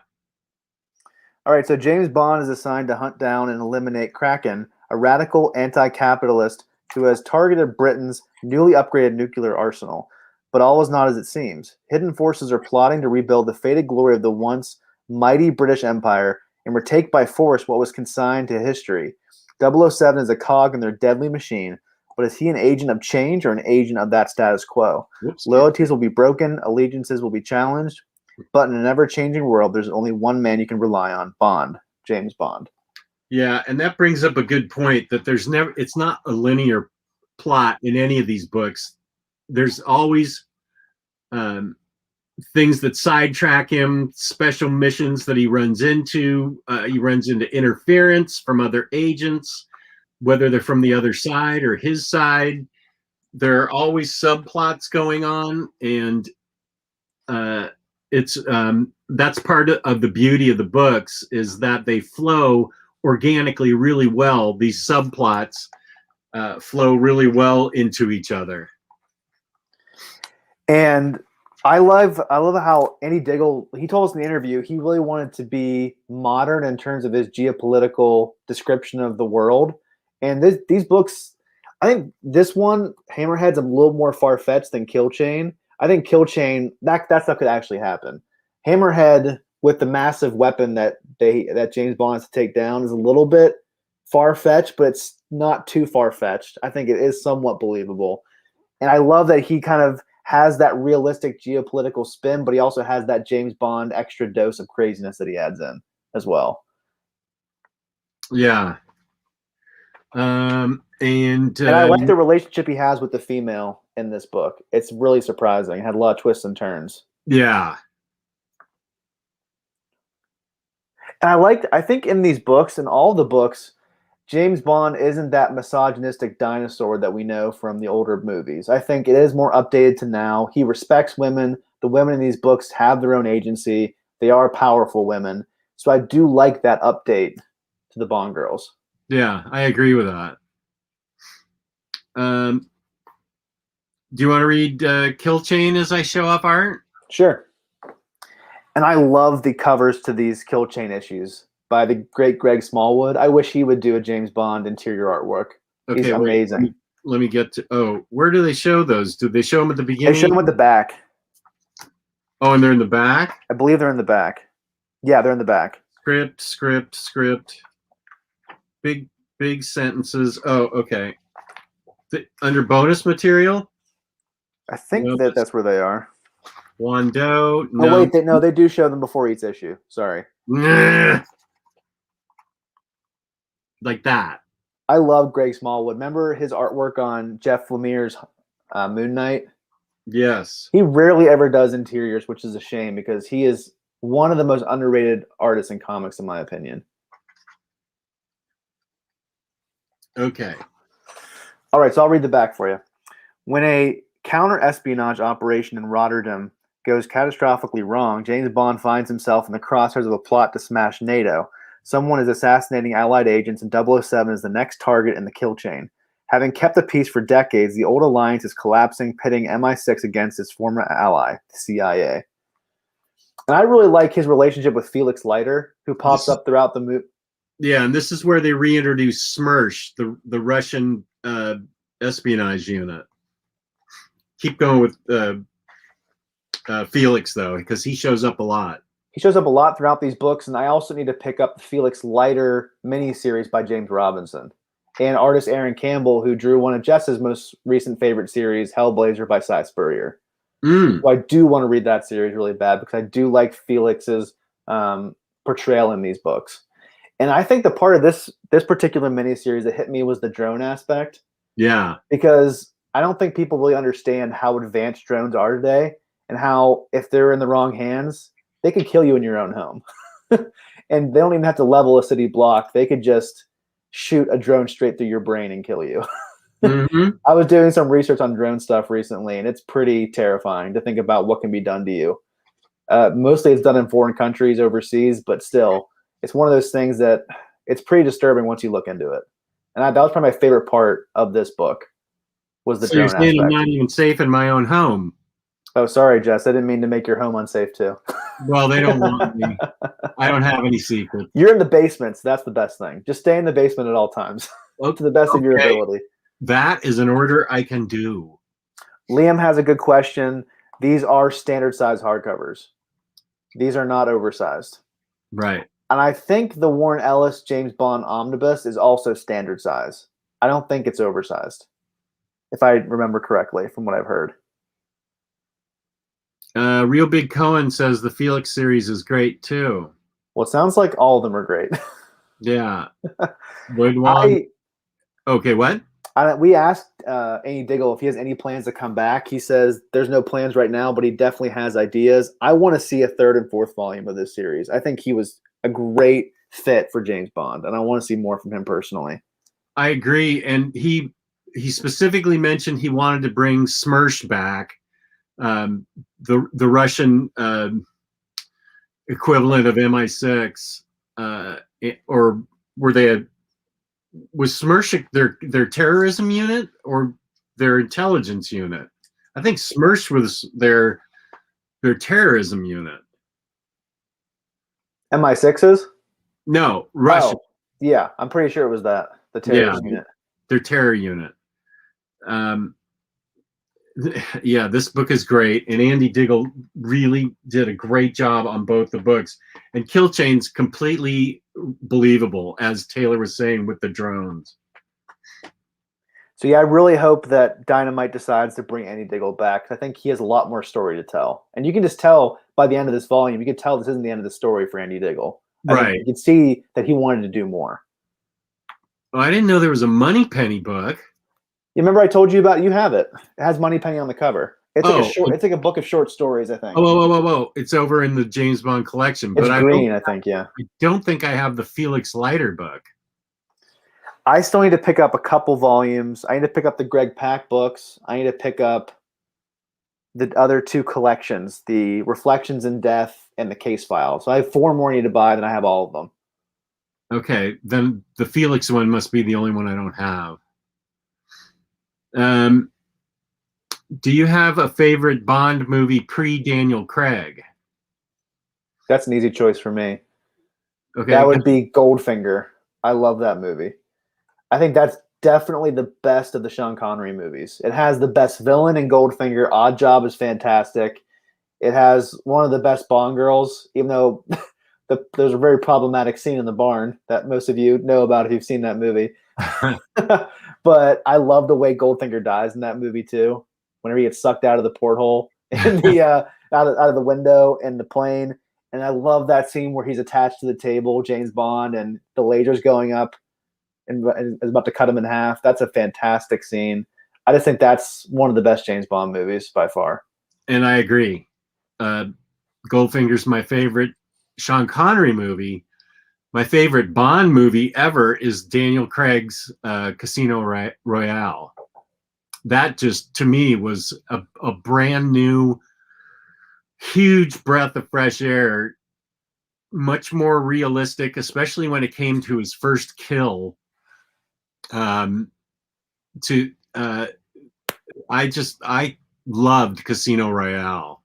All right, so James Bond is assigned to hunt down and eliminate Kraken, a radical anti-capitalist who has targeted Britain's newly upgraded nuclear arsenal. But all is not as it seems. Hidden forces are plotting to rebuild the faded glory of the once mighty British Empire and retake by force what was consigned to history. 007 is a cog in their deadly machine, but is he an agent of change or an agent of that status quo? Whoops. Loyalties will be broken, allegiances will be challenged, but in an ever-changing world, there's only one man you can rely on, Bond, James Bond. Yeah, and that brings up a good point that it's not a linear plot in any of these books. There's always things that sidetrack him, special missions that he runs into. He runs into interference from other agents, whether they're from the other side or his side. There are always subplots going on, and it's that's part of the beauty of the books, is that they flow organically really well. These subplots flow really well into each other. And I love how Andy Diggle, he told us in the interview, he really wanted to be modern in terms of his geopolitical description of the world. And these books, I think this one, Hammerhead's a little more far-fetched than Kill Chain. I think Kill Chain, that stuff could actually happen. Hammerhead, with the massive weapon that James Bond has to take down, is a little bit far-fetched, but it's not too far-fetched. I think it is somewhat believable. And I love that he kind of has that realistic geopolitical spin, but he also has that James Bond extra dose of craziness that he adds in as well. Yeah. And I like the relationship he has with the female in this book. It's really surprising. It had a lot of twists and turns. Yeah. And I think in these books, in all the books, James Bond isn't that misogynistic dinosaur that we know from the older movies. I think it is more updated to now. He respects women. The women in these books have their own agency. They are powerful women. So I do like that update to the Bond girls. Yeah, I agree with that. Do you want to read Kill Chain as I show up art? Sure. And I love the covers to these Kill Chain issues by the great Greg Smallwood. I wish he would do a James Bond interior artwork. Okay, he's amazing. Wait, let me get to. Oh, where do they show those? Do they show them at the beginning? They show them at the back. Oh, and they're in the back? I believe they're in the back. Yeah, they're in the back. Script. Big sentences. Oh, okay. Under bonus material? I think that's where they are. Wando. No. Oh, wait. They do show them before each issue. Sorry. Like that. I love Greg Smallwood. Remember his artwork on Jeff Lemire's Moon Knight? Yes. He rarely ever does interiors, which is a shame because he is one of the most underrated artists in comics, in my opinion. Okay. All right, so I'll read the back for you. When a counter-espionage operation in Rotterdam goes catastrophically wrong, James Bond finds himself in the crosshairs of a plot to smash NATO. Someone is assassinating Allied agents, and 007 is the next target in the kill chain. Having kept the peace for decades, the old alliance is collapsing, pitting MI6 against its former ally, the CIA. And I really like his relationship with Felix Leiter, who pops up throughout the movie. Yeah, and this is where they reintroduce SMERSH, the Russian espionage unit. Keep going with Felix, though, because he shows up a lot. He shows up a lot throughout these books, and I also need to pick up the Felix Leiter miniseries by James Robinson and artist Aaron Campbell, who drew one of Jess's most recent favorite series, Hellblazer by Cy Spurrier. So I do want to read that series really bad because I do like Felix's portrayal in these books. And I think the part of this particular miniseries that hit me was the drone aspect. Yeah. Because I don't think people really understand how advanced drones are today and how if they're in the wrong hands, they could kill you in your own home. And they don't even have to level a city block. They could just shoot a drone straight through your brain and kill you. Mm-hmm. I was doing some research on drone stuff recently, and it's pretty terrifying to think about what can be done to you. Mostly it's done in foreign countries overseas, but still, it's one of those things that it's pretty disturbing once you look into it. And that was probably my favorite part of this book was the drone aspect. I'm not even safe in my own home. Oh, sorry, Jess. I didn't mean to make your home unsafe, too. Well, they don't want me. I don't have any secrets. You're in the basement, so that's the best thing. Just stay in the basement at all times to the best of your ability. That is an order I can do. Liam has a good question. These are standard size hardcovers. These are not oversized. Right. And I think the Warren Ellis James Bond Omnibus is also standard size. I don't think it's oversized, if I remember correctly from what I've heard. Real Big Cohen says the Felix series is great too. Well, it sounds like all of them are great. Yeah. Okay, what? We asked Andy Diggle if he has any plans to come back. He says there's no plans right now, but he definitely has ideas. I want to see a third and fourth volume of this series. I think he was a great fit for James Bond, and I want to see more from him personally. I agree, and he specifically mentioned he wanted to bring SMERSH back, the Russian equivalent of MI6, or were they was SMERSH their terrorism unit or their intelligence unit? I think SMERSH was their Their terrorism unit. MI6s? No, Russia. Oh, yeah, I'm pretty sure it was that. The terrorist unit. Their terror unit. Yeah, this book is great, and Andy Diggle really did a great job on both the books. And Kill Chain's completely believable, as Taylor was saying with the drones. So yeah, I really hope that Dynamite decides to bring Andy Diggle back. I think he has a lot more story to tell, and you can just tell by the end of this volume. You can tell this isn't the end of the story for Andy Diggle. Right. You can see that he wanted to do more. Well, I didn't know there was a Moneypenny book. You remember I told you about? You have it. It has Moneypenny on the cover. It's like a short. It's like a book of short stories, I think. Oh! It's over in the James Bond collection. It's green, I think. Yeah. I don't think I have the Felix Leiter book. I still need to pick up a couple volumes. I need to pick up the Greg Pak books. I need to pick up the other two collections, the Reflections in Death and the Case File. So I have 4 more I need to buy, then I have all of them. Okay, then the Felix one must be the only one I don't have. Do you have a favorite Bond movie pre-Daniel Craig? That's an easy choice for me. Okay, that would be Goldfinger. I love that movie. I think that's definitely the best of the Sean Connery movies. It has the best villain in Goldfinger. Odd Job is fantastic. It has one of the best Bond girls, even though there's a very problematic scene in the barn that most of you know about if you've seen that movie. But I love the way Goldfinger dies in that movie too. Whenever he gets sucked out of the porthole in the out of the window in the plane, and I love that scene where he's attached to the table, James Bond, and the laser's going up and is about to cut him in half. That's a fantastic scene. I just think that's one of the best James Bond movies by far. And I agree. Goldfinger's my favorite Sean Connery movie. My favorite Bond movie ever is Daniel Craig's Casino Royale. That just, to me, was a brand new, huge breath of fresh air, much more realistic, especially when it came to his first kill. I loved Casino Royale.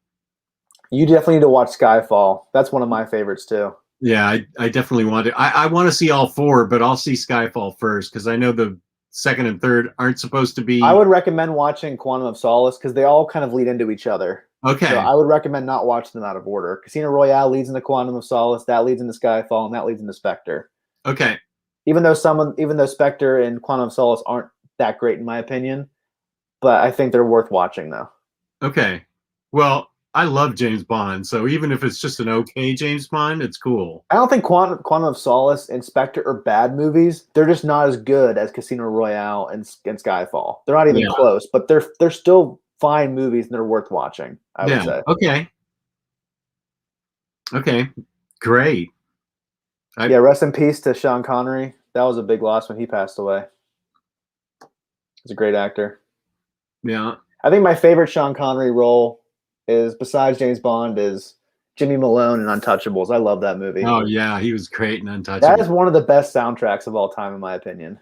You definitely need to watch Skyfall. That's one of my favorites too. Yeah, I definitely want to. I want to see all 4, but I'll see Skyfall first because I know the second and third aren't supposed to be. I would recommend watching Quantum of Solace because they all kind of lead into each other. Okay. So I would recommend not watching them out of order. Casino Royale leads into Quantum of Solace, that leads into Skyfall, and that leads into Spectre. Okay. Even though Spectre and Quantum of Solace aren't that great in my opinion, but I think they're worth watching though. Okay. Well, I love James Bond, so even if it's just an okay James Bond, it's cool. I don't think Quantum of Solace and Spectre are bad movies. They're just not as good as Casino Royale and Skyfall. They're not even close, but they're still fine movies and they're worth watching, I would say. Okay. Okay. Great. Rest in peace to Sean Connery. That was a big loss when he passed away. He's a great actor. Yeah. I think my favorite Sean Connery role is, besides James Bond, is Jimmy Malone in Untouchables. I love that movie. Oh, yeah. He was great in Untouchables. That is one of the best soundtracks of all time, in my opinion.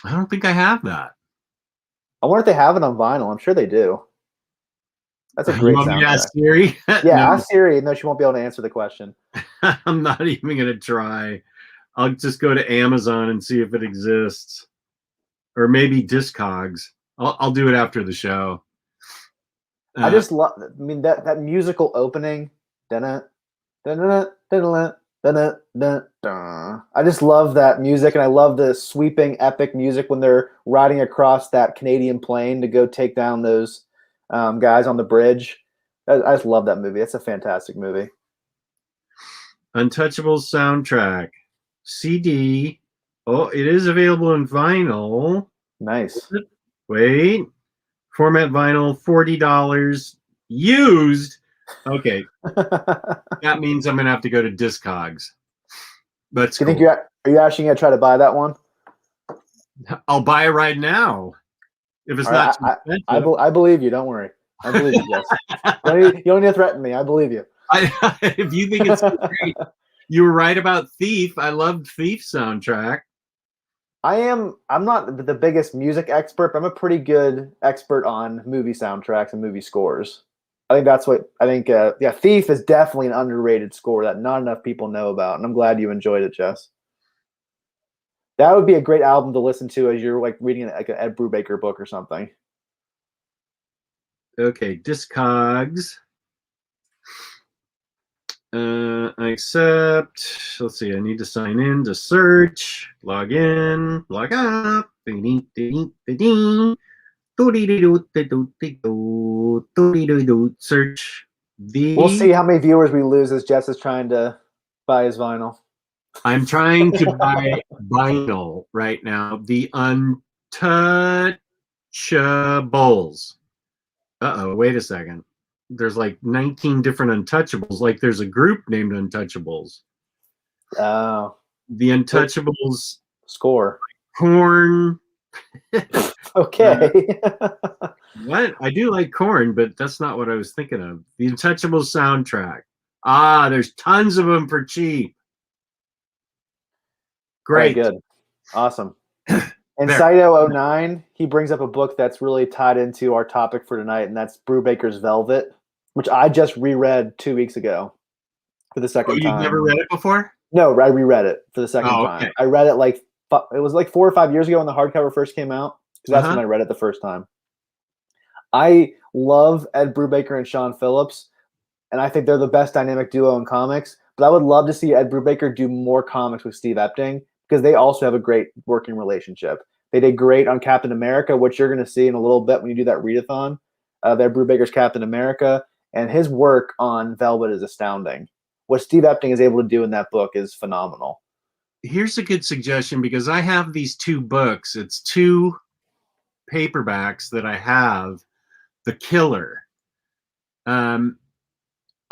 I don't think I have that. I wonder if they have it on vinyl. I'm sure they do. That's a great soundtrack. Me to ask Siri? Yeah, ask Siri. No, she won't be able to answer the question. I'm not even going to try. I'll just go to Amazon and see if it exists. Or maybe Discogs. I'll do it after the show. I just love. I mean, that musical opening. I just love that music, and I love the sweeping, epic music when they're riding across that Canadian plane to go take down those guys on the bridge. I just love that movie. It's a fantastic movie. Untouchable Soundtrack, CD. Oh, it is available in vinyl. Nice. Wait. Format vinyl, $40 used. Okay. That means I'm gonna have to go to Discogs. But do you think are you actually gonna try to buy that one? I'll buy it right now. If it's not too expensive. I believe you. Don't worry. I believe you, Jess. You don't need to threaten me. I believe you. If you think it's great, you were right about Thief. I loved Thief soundtrack. I'm not the biggest music expert, but I'm a pretty good expert on movie soundtracks and movie scores. I think that's what I think. Yeah, Thief is definitely an underrated score that not enough people know about, and I'm glad you enjoyed it, Jess. That would be a great album to listen to as you're like reading like an Ed Brubaker book or something. Okay, Discogs. I accept. Let's see. I need to sign in to search. Log in. Log up. Search We'll the. see how many viewers we lose as Jess is trying to buy his vinyl. I'm trying to buy vinyl right now. The Untouchables. Uh-oh, wait a second. There's like 19 different Untouchables. Like there's a group named Untouchables. Oh. The Untouchables Score. Corn. Okay. What? I do like Corn, but that's not what I was thinking of. The Untouchable Soundtrack. Ah, there's tons of them for cheap. Great. Very good. Awesome. And Saito09, he brings up a book that's really tied into our topic for tonight, and that's Brubaker's Velvet, which I just reread 2 weeks ago for the second time. You've never read it before? No, I reread it for the second time. I read it it was like 4 or 5 years ago when the hardcover first came out, because that's when I read it the first time. I love Ed Brubaker and Sean Phillips, and I think they're the best dynamic duo in comics, but I would love to see Ed Brubaker do more comics with Steve Epting, because they also have a great working relationship. They did great on Captain America, which you're going to see in a little bit when you do that readathon. They're Brubaker's Captain America, and his work on Velvet is astounding. What Steve Epting is able to do in that book is phenomenal. Here's a good suggestion, because I have these 2 books. It's 2 paperbacks that I have. The Killer. They're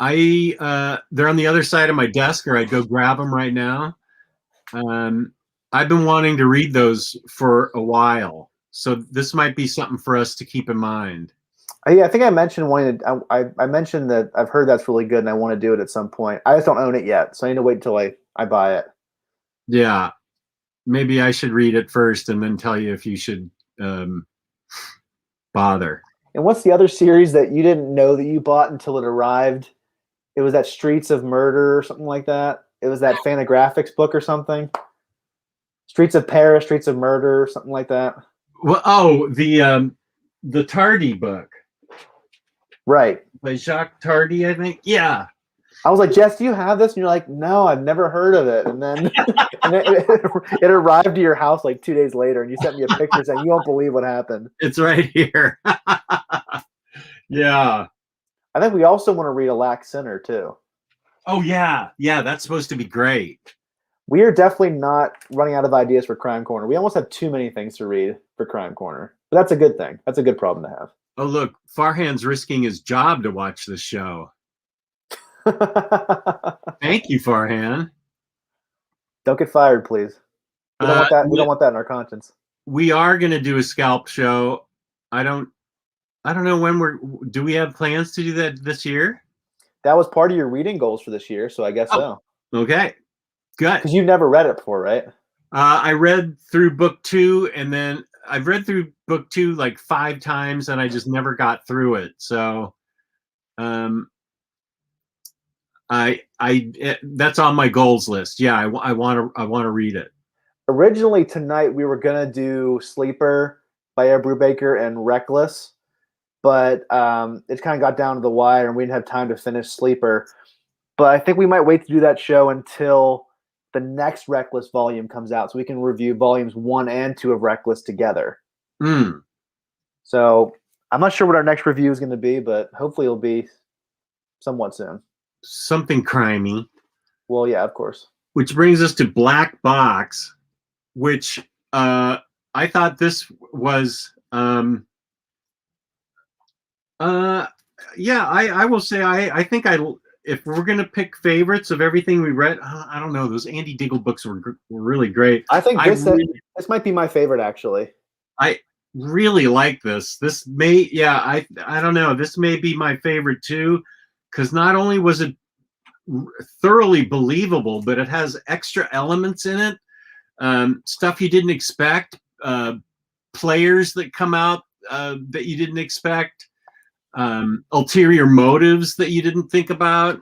on the other side of my desk, or I'd go grab them right now. I've been wanting to read those for a while, so this might be something for us to keep in mind. Yeah, I think I mentioned I mentioned that I've heard that's really good and I want to do it at some point. I just don't own it yet, so I need to wait until I buy it. Yeah, maybe I should read it first and then tell you if you should bother. And what's the other series that you didn't know that you bought until it arrived? It was that Streets of Murder or something like that. It was that Fantagraphics book or something. Streets of Paris, Streets of Murder, something like that. Well, the Tardy book. Right. By Jacques Tardy, I think. Yeah. I was like, Jess, do you have this? And you're like, no, I've never heard of it. And then it arrived to your house like 2 days later, and you sent me a picture saying, you won't believe what happened. It's right here. Yeah. I think we also want to read Alack Sinner, too. Oh, yeah. Yeah, that's supposed to be great. We are definitely not running out of ideas for Crime Corner. We almost have too many things to read for Crime Corner. But that's a good thing. That's a good problem to have. Oh, look, Farhan's risking his job to watch this show. Thank you, Farhan. Don't get fired, please. We don't want that. We don't want that in our conscience. We are going to do a scalp show. I don't know when do we have plans to do that this year? That was part of your reading goals for this year, so I guess so. Okay. Good. Because you've never read it before, right? I read through book 2, and then I've read through book 2 like 5 times, and I just never got through it. So, that's on my goals list. Yeah, I want to read it. Originally tonight we were gonna do Sleeper by Ed Brubaker and Reckless, but it kind of got down to the wire, and we didn't have time to finish Sleeper. But I think we might wait to do that show until the next Reckless volume comes out, so we can review volumes 1 and 2 of Reckless together. So I'm not sure what our next review is going to be, but hopefully it'll be somewhat soon. Something crimey. Well, yeah, of course. Which brings us to Black Box, which I thought this was yeah, I will say I think if we're gonna pick favorites of everything we read, I don't know. Those Andy Diggle books were really great. I think this might be my favorite, actually. I really like this. This may, yeah, I don't know. This may be my favorite too, because not only was it thoroughly believable, but it has extra elements in it, stuff you didn't expect, players that come out that you didn't expect. ulterior motives that you didn't think about.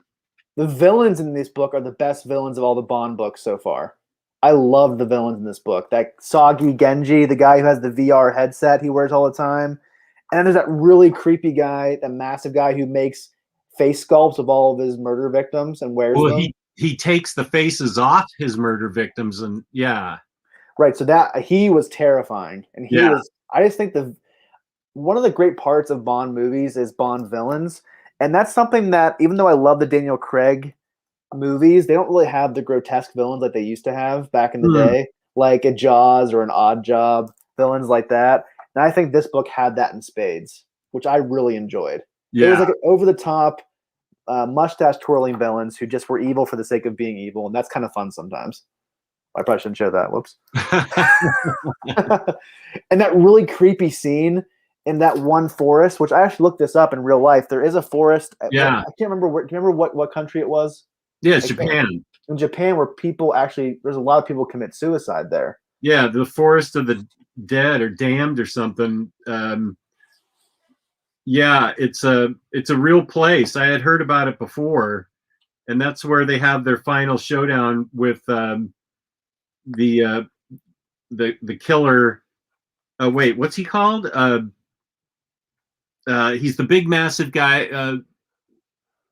The villains in this book are the best villains of all the Bond books so far. I love the villains in this book. That soggy Genji, the guy who has the VR headset he wears all the time. And then there's that really creepy guy, that massive guy who makes face sculpts of all of his murder victims and wears them. He takes the faces off his murder victims, and yeah. Right, so that he was terrifying. And he was, I just think one of the great parts of Bond movies is Bond villains. And that's something that, even though I love the Daniel Craig movies, they don't really have the grotesque villains like they used to have back in the day, like a Jaws or an Odd Job, villains like that. And I think this book had that in spades, which I really enjoyed. Yeah. It was like over the top, mustache twirling villains who just were evil for the sake of being evil, and that's kind of fun sometimes. I probably shouldn't show that. Whoops. And that really creepy scene in that one forest, which I actually looked this up in real life. There is a forest. Yeah. I can't remember. Do you remember what country it was? Yeah, it's Japan. In Japan, where people actually, there's a lot of people commit suicide there. Yeah, the Forest of the Dead or Damned or something. Yeah, it's a real place. I had heard about it before, and that's where they have their final showdown with the killer. Wait, what's he called? He's the big, massive guy.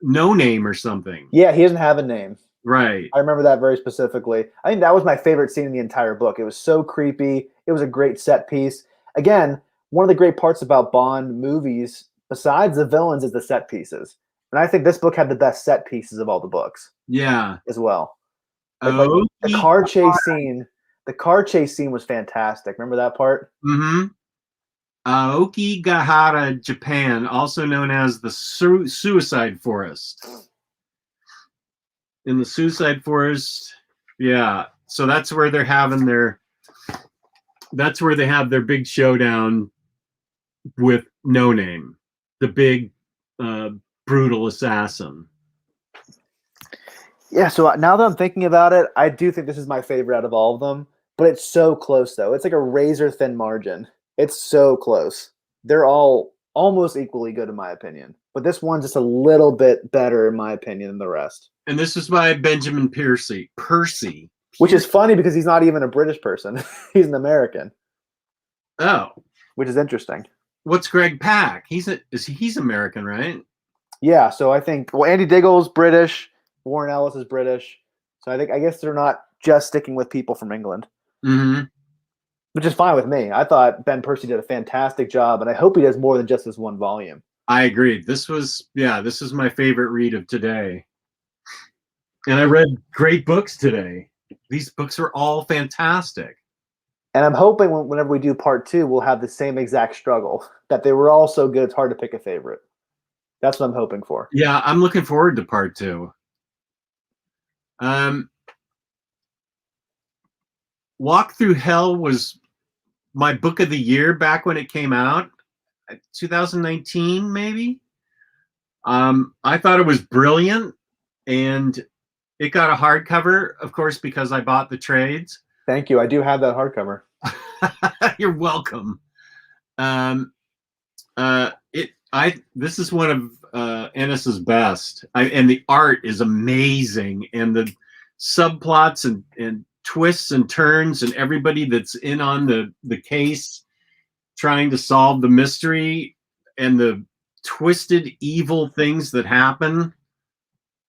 No Name or something. Yeah, he doesn't have a name. Right. I remember that very specifically. I think that was my favorite scene in the entire book. It was so creepy. It was a great set piece. Again, one of the great parts about Bond movies, besides the villains, is the set pieces. And I think this book had the best set pieces of all the books. Yeah. As well. Like the car chase scene. The car chase scene was fantastic. Remember that part? Mm-hmm. Aokigahara, Japan, also known as the Suicide Forest. In the Suicide Forest, yeah. So that's where they're having that's where they have their big showdown with No Name, the big brutal assassin. Yeah, so now that I'm thinking about it, I do think this is my favorite out of all of them, but it's so close though. It's like a razor thin margin. It's so close. They're all almost equally good in my opinion, but this one's just a little bit better in my opinion than the rest. And this is by Benjamin Percy. Which is funny because he's not even a British person. He's an American. Oh. Which is interesting. What's Greg Pak? He's American, right? Yeah, so I think Andy Diggle's British, Warren Ellis is British. So I guess they're not just sticking with people from England. Mm-hmm. Which is fine with me. I thought Ben Percy did a fantastic job, and I hope he does more than just this one volume. I agree. This is my favorite read of today. And I read great books today. These books are all fantastic. And I'm hoping whenever we do part 2, we'll have the same exact struggle, that they were all so good it's hard to pick a favorite. That's what I'm hoping for. Yeah, I'm looking forward to part 2. Walk Through Hell was my book of the year back when it came out, 2019 maybe. I thought it was brilliant, and it got a hardcover, of course, because I bought the trades. Thank you. I do have that hardcover. You're welcome. This is one of Ennis's best, and the art is amazing, and the subplots and twists and turns, and everybody that's in on the case trying to solve the mystery, and the twisted evil things that happen.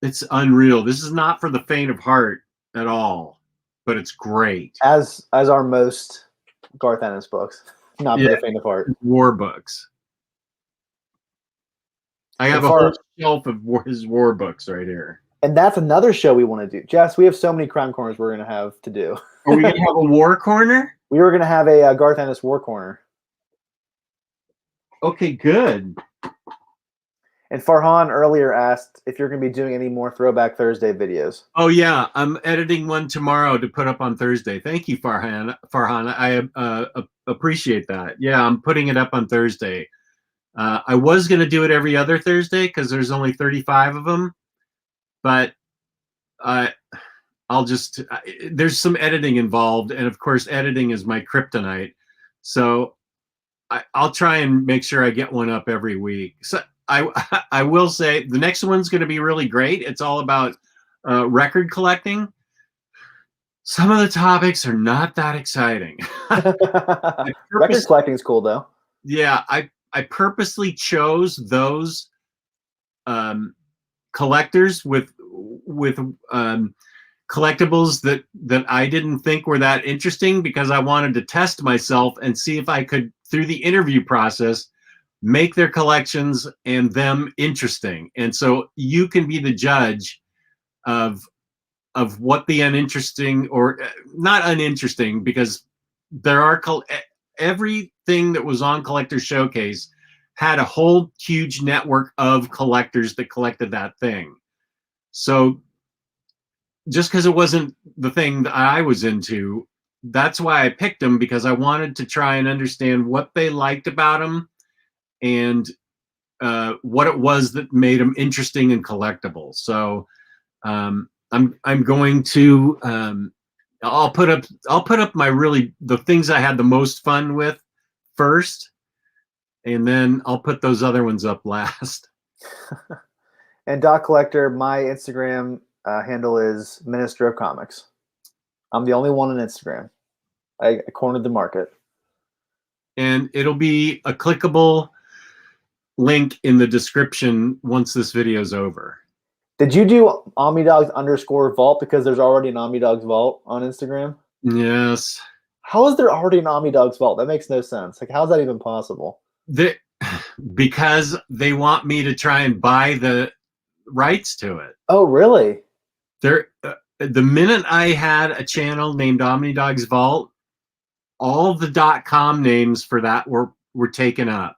It's unreal. This is not for the faint of heart at all, but it's great. As are most Garth Ennis books, not for the faint of heart. War books. I have a whole shelf of his war books right here. And that's another show we want to do. Jess, we have so many crime corners we're going to have to do. Are we going to have a war corner? We were going to have a Garth Ennis war corner. Okay, good. And Farhan earlier asked if you're going to be doing any more Throwback Thursday videos. Oh, yeah. I'm editing one tomorrow to put up on Thursday. Thank you, Farhan. I appreciate that. Yeah, I'm putting it up on Thursday. I was going to do it every other Thursday because there's only 35 of them. But there's some editing involved. And, of course, editing is my kryptonite. So I'll try and make sure I get one up every week. So I will say the next one's going to be really great. It's all about record collecting. Some of the topics are not that exciting. Record collecting is cool though. Yeah, I purposely chose those collectors with collectibles that I didn't think were that interesting, because I wanted to test myself and see if I could, through the interview process, make their collections and them interesting. And so you can be the judge of what the uninteresting, or not uninteresting, because there are everything that was on Collector Showcase had a whole huge network of collectors that collected that thing. So just because it wasn't the thing that I was into, that's why I picked them, because I wanted to try and understand what they liked about them and what it was that made them interesting and collectible. So I'm going to I'll put up my the things I had the most fun with first, and then I'll put those other ones up last. And Doc Collector, my Instagram handle is Minister of Comics. I'm the only one on Instagram. I cornered the market. And it'll be a clickable link in the description once this video's over. Did you do OmniDogs _vault because there's already an OmniDogs vault on Instagram? Yes. How is there already an OmniDogs vault? That makes no sense. Like, how's that even possible? Because they want me to try and buy the rights to it. Oh, really? The minute I had a channel named OmniDogs Vault, all the .com names for that were taken up.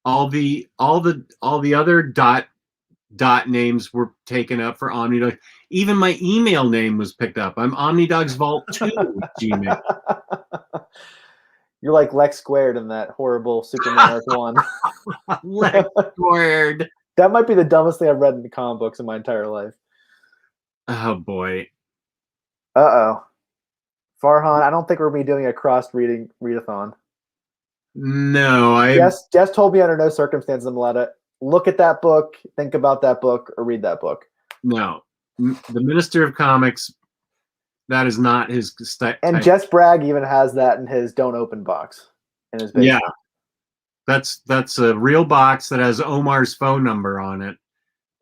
All the other dot names were taken up for OmniDogs. Even my email name was picked up. I'm OmniDogs Vault 2 with Gmail. You're like Lex Squared in that horrible Superman Earth 1. Lex Squared. That might be the dumbest thing I've read in the comic books in my entire life. Oh boy. Uh-oh. Farhan, I don't think we're going to be doing a readathon. No, Jess told me under no circumstances I'm allowed to look at that book, think about that book, or read that book. No. The Minister of Comics, that is not his type. And Jess Bragg even has that in his don't open box in his basement. Yeah. That's a real box that has Omar's phone number on it,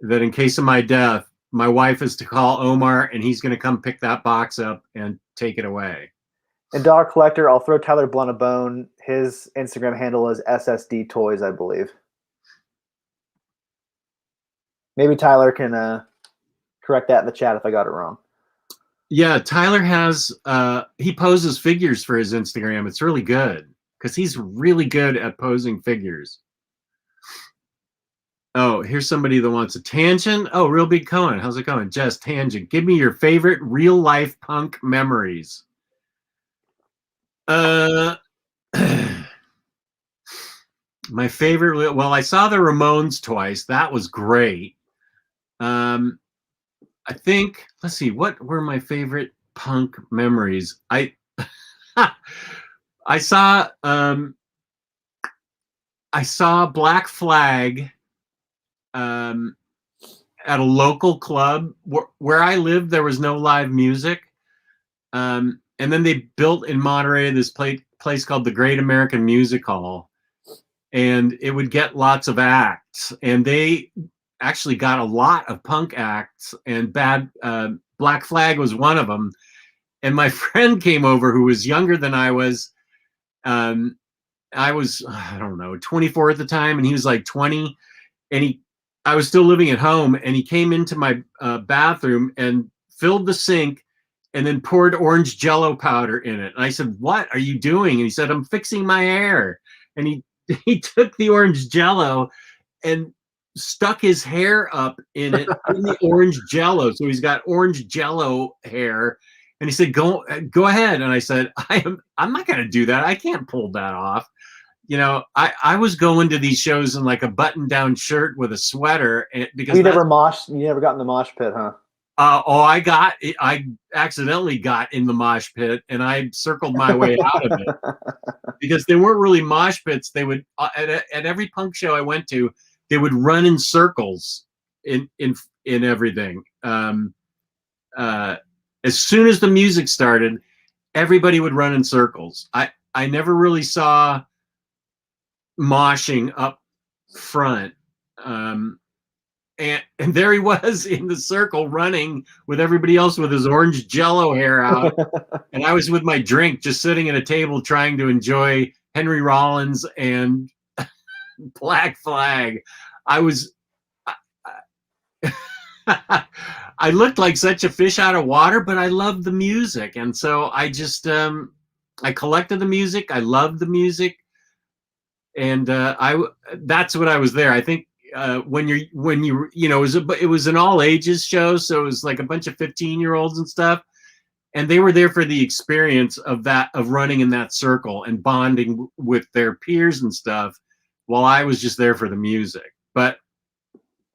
that in case of my death, my wife is to call Omar and he's going to come pick that box up and take it away. And Dog Collector, I'll throw Tyler Blunt a bone. His Instagram handle is SSD Toys, I believe. Maybe Tyler can correct that in the chat if I got it wrong. Yeah, Tyler has he poses figures for his Instagram. It's really good because he's really good at posing figures. Oh, here's somebody that wants a tangent. Oh, Real Big Cohen. How's it going? Jess, tangent. Give me your favorite real life punk memories. My favorite, well, I saw the Ramones twice. That was great. I think, let's see, what were my favorite punk memories? I saw Black Flag at a local club where I lived. There was no live music, and then they built in Monterey this place called the Great American Music Hall, and it would get lots of acts, and they actually got a lot of punk acts, and Black Flag was one of them. And my friend came over who was younger than I was. I was, I don't know, 24 at the time, and he was like 20, and I was still living at home, and he came into my bathroom and filled the sink and then poured orange Jello powder in it. And I said, "What are you doing?" And he said, "I'm fixing my hair." And he took the orange Jello and stuck his hair up in it, in the orange Jello. So he's got orange Jello hair. And he said, go ahead. And I said, I'm not going to do that. I can't pull that off. You know, I was going to these shows in like a button-down shirt with a sweater, because you never got in the mosh pit, huh? I accidentally got in the mosh pit, and I circled my way out of it because they weren't really mosh pits. They would at every punk show I went to, they would run in circles in everything. As soon as the music started, everybody would run in circles. I never really saw moshing up front. And there he was in the circle running with everybody else with his orange Jello hair out. And I was with my drink just sitting at a table trying to enjoy Henry Rollins and Black Flag. I was I looked like such a fish out of water, but I loved the music. And so I just I collected the music. I loved the music. And that's what I was there. I think when you it was an all ages show, so it was like a bunch of 15-year-olds and stuff, and they were there for the experience of running in that circle and bonding with their peers and stuff, while I was just there for the music. But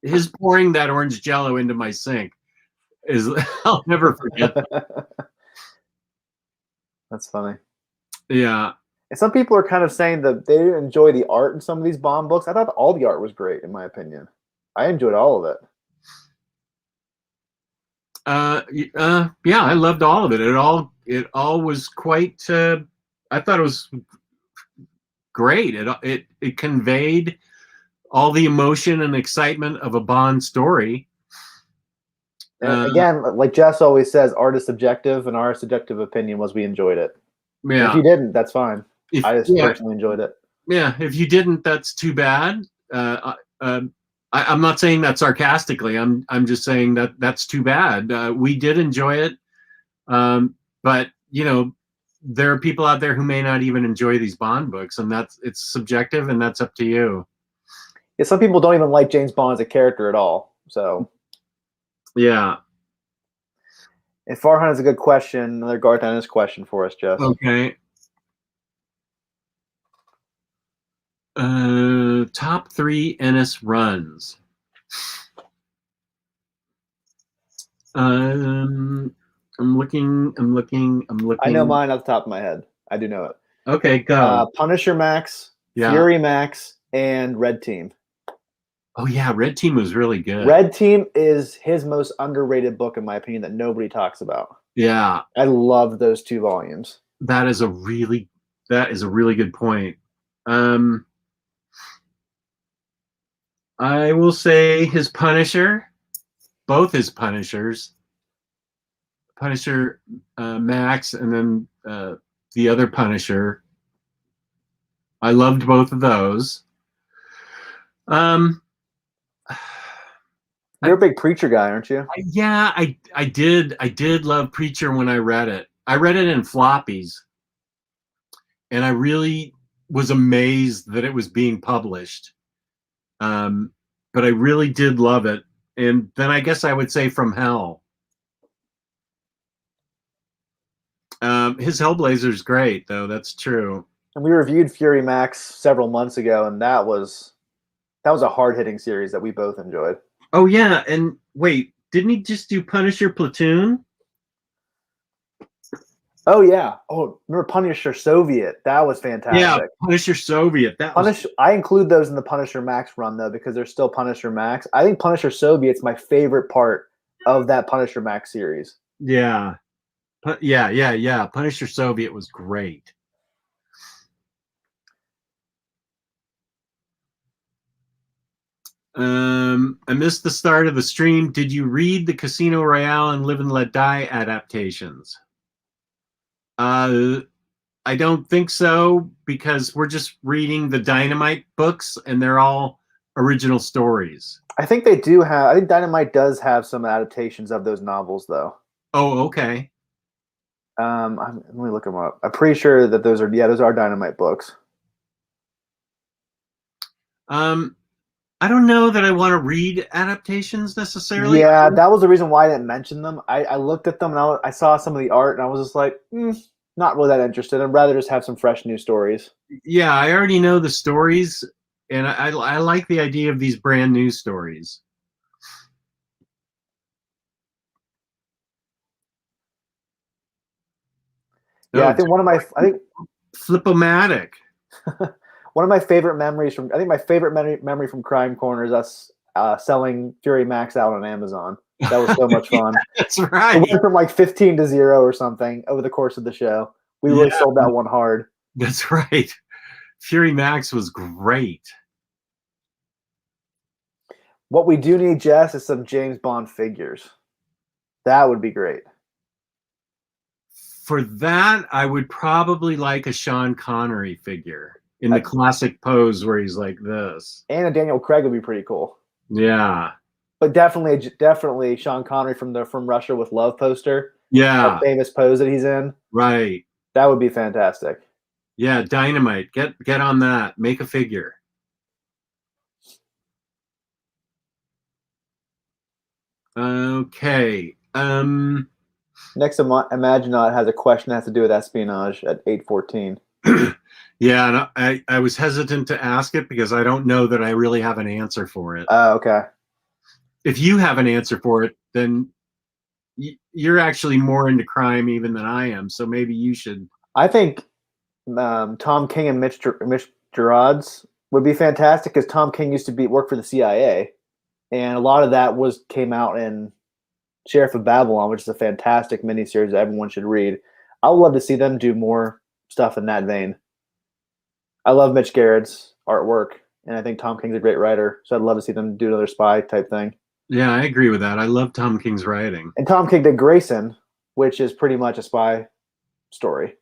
his pouring that orange Jello into my sink is I'll never forget that. That's funny. Yeah. And some people are kind of saying that they didn't enjoy the art in some of these Bond books. I thought all the art was great, in my opinion. I enjoyed all of it. Yeah, I loved all of it. It all was quite. I thought it was great. It conveyed all the emotion and excitement of a Bond story. And again, like Jess always says, art is subjective, and our subjective opinion was we enjoyed it. Yeah. If you didn't, that's fine. I just personally enjoyed it. Yeah, if you didn't, that's too bad. I'm not saying that sarcastically. I'm just saying that that's too bad. We did enjoy it, but there are people out there who may not even enjoy these Bond books, and it's subjective, and that's up to you. Yeah, some people don't even like James Bond as a character at all. So, yeah. And Farhan has a good question, another Garth Ennis question for us, Jess. Okay. Top 3 Ennis runs. I'm looking. I know mine off the top of my head. I do know it. Okay, go. Punisher Max, Fury Max, and Red Team. Oh yeah, Red Team was really good. Red Team is his most underrated book, in my opinion, that nobody talks about. Yeah, I love those 2 volumes. That is a really good point. I will say his Punisher, both his Punishers, Punisher Max, and then the other Punisher. I loved both of those. You're a big Preacher guy, aren't you? Yeah, I did love Preacher when I read it. I read it in floppies, and I really was amazed that it was being published. But I really did love it. And then I guess I would say From Hell. His Hellblazer is great, though. That's true. And we reviewed Fury Max several months ago, and that was a hard-hitting series that we both enjoyed. Oh yeah, and wait, didn't he just do Punisher Platoon? Oh yeah. Oh, remember Punisher Soviet? That was fantastic. Yeah, Punisher Soviet. I include those in the Punisher Max run though, because they're still Punisher Max. I think Punisher Soviet's my favorite part of that Punisher Max series. Yeah. Yeah. Punisher Soviet was great. I missed the start of the stream. Did you read the Casino Royale and Live and Let Die adaptations? I don't think so, because we're just reading the Dynamite books, and they're all original stories. I think they do have. I think Dynamite does have some adaptations of those novels, though. Oh, okay. Let me look them up. I'm pretty sure that those are Dynamite books. I don't know that I want to read adaptations necessarily. Yeah, that was the reason why I didn't mention them. I looked at them and I saw some of the art, and I was just like, not really that interested. I'd rather just have some fresh new stories. Yeah, I already know the stories, and I like the idea of these brand new stories. Yeah, I think Flip-O-Matic. One of my favorite memories from, I think my favorite memory from Crime Corner is us selling Fury Max out on Amazon. That was so much fun. That's right. It went from like 15 to 0 or something over the course of the show. We really sold that one hard. That's right. Fury Max was great. What we do need, Jess, is some James Bond figures. That would be great. For that, I would probably like a Sean Connery figure in the classic pose where he's like this. And a Daniel Craig would be pretty cool. Yeah. But definitely Sean Connery from Russia with Love poster. Yeah. That famous pose that he's in. Right. That would be fantastic. Yeah, Dynamite. Get on that. Make a figure. Okay. Next, Imaginaut has a question that has to do with espionage at 8:14. Yeah, and I was hesitant to ask it because I don't know that I really have an answer for it. Oh, okay. If you have an answer for it, then you're actually more into crime even than I am, so maybe you should. I think Tom King and Mitch Gerads would be fantastic because Tom King used to work for the CIA, and a lot of that came out in Sheriff of Babylon, which is a fantastic miniseries that everyone should read. I would love to see them do more stuff in that vein. I love Mitch Gerard's artwork, and I think Tom King's a great writer, so I'd love to see them do another spy type thing. Yeah, I agree with that. I love Tom King's writing. And Tom King did Grayson, which is pretty much a spy story.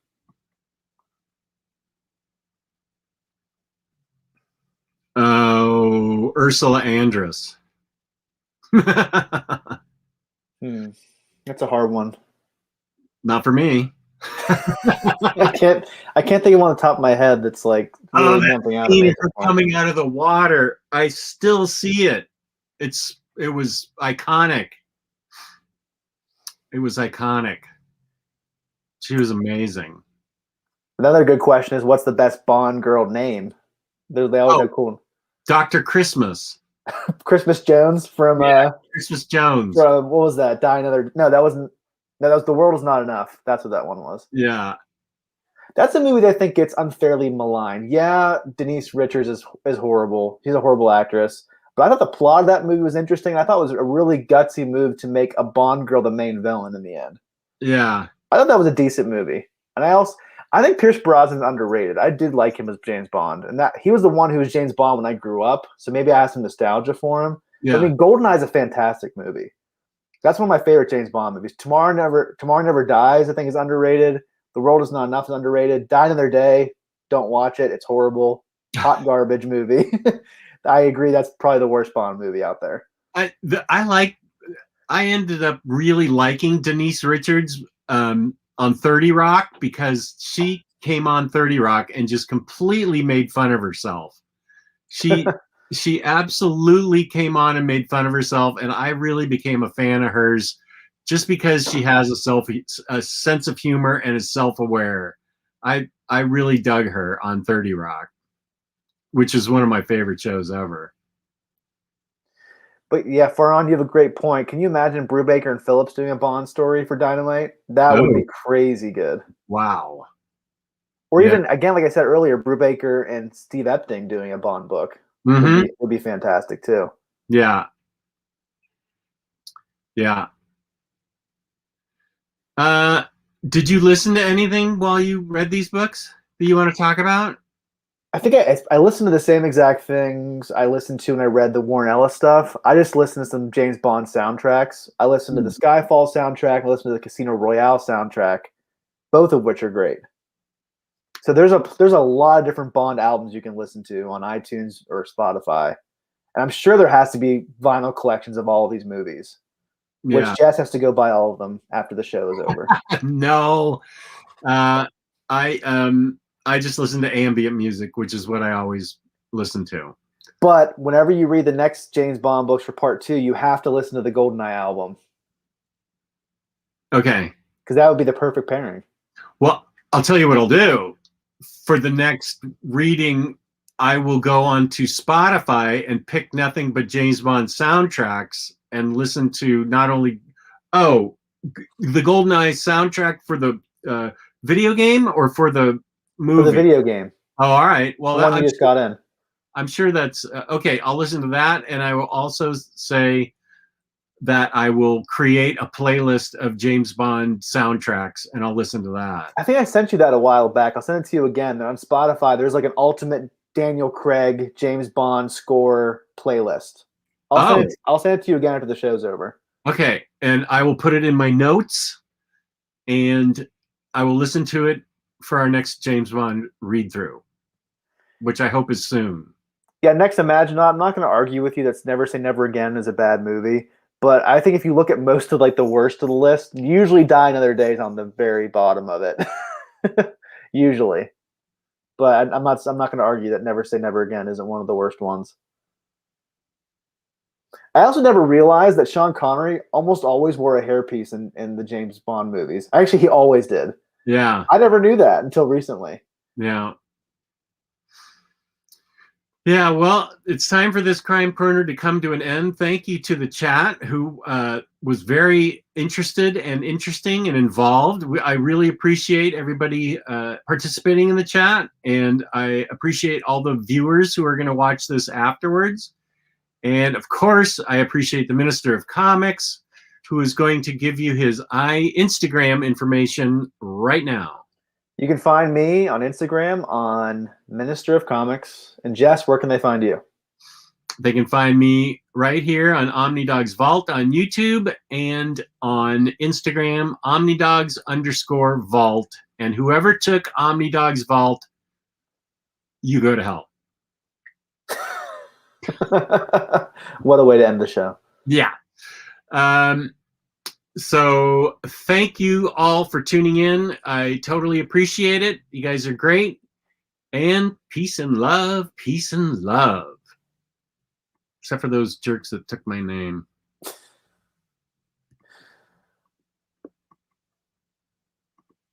Oh, Ursula Andress. That's a hard one. Not for me. I can't think of one on the top of my head that's like really jumping out of me. Coming out of the water. I still see it. It was iconic. It was iconic. She was amazing. Another good question is, what's the best Bond girl name? They always have cool. Dr. Christmas. Christmas Jones from Christmas Jones. From, what was that? Die Another. No, that wasn't. No, that was The World Is Not Enough. That's what that one was. Yeah. That's a movie that I think gets unfairly maligned. Yeah, Denise Richards is horrible. She's a horrible actress. But I thought the plot of that movie was interesting. I thought it was a really gutsy move to make a Bond girl the main villain in the end. Yeah. I thought that was a decent movie. And I think Pierce Brosnan's underrated. I did like him as James Bond. And that he was the one who was James Bond when I grew up. So maybe I have some nostalgia for him. Yeah. I mean, GoldenEye is a fantastic movie. That's one of my favorite James Bond movies. Tomorrow Never Dies, I think, is underrated. The World Is Not Enough is underrated. Die Another Day, don't watch it. It's horrible. Hot garbage movie. I agree. That's probably the worst Bond movie out there. I ended up really liking Denise Richards on 30 Rock because she came on 30 Rock and just completely made fun of herself. She absolutely came on and made fun of herself, and I really became a fan of hers just because she has a sense of humor and is self-aware. I really dug her on 30 Rock, which is one of my favorite shows ever. But yeah, Farhan, you have a great point. Can you imagine Brubaker and Phillips doing a Bond story for Dynamite? That would be crazy good. Wow. Or even, again, like I said earlier, Brubaker and Steve Epting doing a Bond book would be fantastic too. Yeah. Yeah. Did you listen to anything while you read these books that you want to talk about? I think I listened to the same exact things I listened to when I read the Warren Ellis stuff. I just listened to some James Bond soundtracks. I listened to the Skyfall soundtrack. I listened to the Casino Royale soundtrack, both of which are great. So there's a lot of different Bond albums you can listen to on iTunes or Spotify. And I'm sure there has to be vinyl collections of all of these movies, which Jess has to go buy all of them after the show is over. No. I just listen to ambient music, which is what I always listen to. But whenever you read the next James Bond books for part 2, you have to listen to the GoldenEye album. Okay. Because that would be the perfect pairing. Well, I'll tell you what I'll do. For the next reading, I will go on to Spotify and pick nothing but James Bond soundtracks and listen to not only, the GoldenEye soundtrack for the video game or for the movie? For the video game. Oh, all right. Well, The one you just got in. I'm sure that's okay. I'll listen to that, and I will also say that I will create a playlist of James Bond soundtracks, and I'll listen to that. I think I sent you that a while back. I'll send it to you again. On Spotify, there's like an ultimate Daniel Craig James Bond score playlist. I'll send it to you again after the show's over. Okay, and I will put it in my notes, and I will listen to it for our next James Bond read through, which I hope is soon. Yeah, next Imagine. I'm not going to argue with you. That's Never Say Never Again is a bad movie, but I think if you look at most of like the worst of the list, usually Die Another Day is on the very bottom of it. Usually, but I'm not going to argue that Never Say Never Again isn't one of the worst ones. I also never realized that Sean Connery almost always wore a hairpiece in the James Bond movies. Actually, he always did. Yeah. I never knew that until recently. Yeah. Yeah, well, it's time for this crime corner to come to an end. Thank you to the chat who was very interested and interesting and involved. I really appreciate everybody participating in the chat, and I appreciate all the viewers who are going to watch this afterwards. And of course, I appreciate the Minister of Comics, who is going to give you his Instagram information right now. You can find me on Instagram on Minister of Comics. And Jess, where can they find you? They can find me right here on OmniDog's Vault on YouTube and on Instagram, OmniDogs_Vault. And whoever took OmniDog's Vault, you go to hell. What a way to end the show. Yeah. So thank you all for tuning in. I totally appreciate it. You guys are great. And peace and love, peace and love. Except for those jerks that took my name.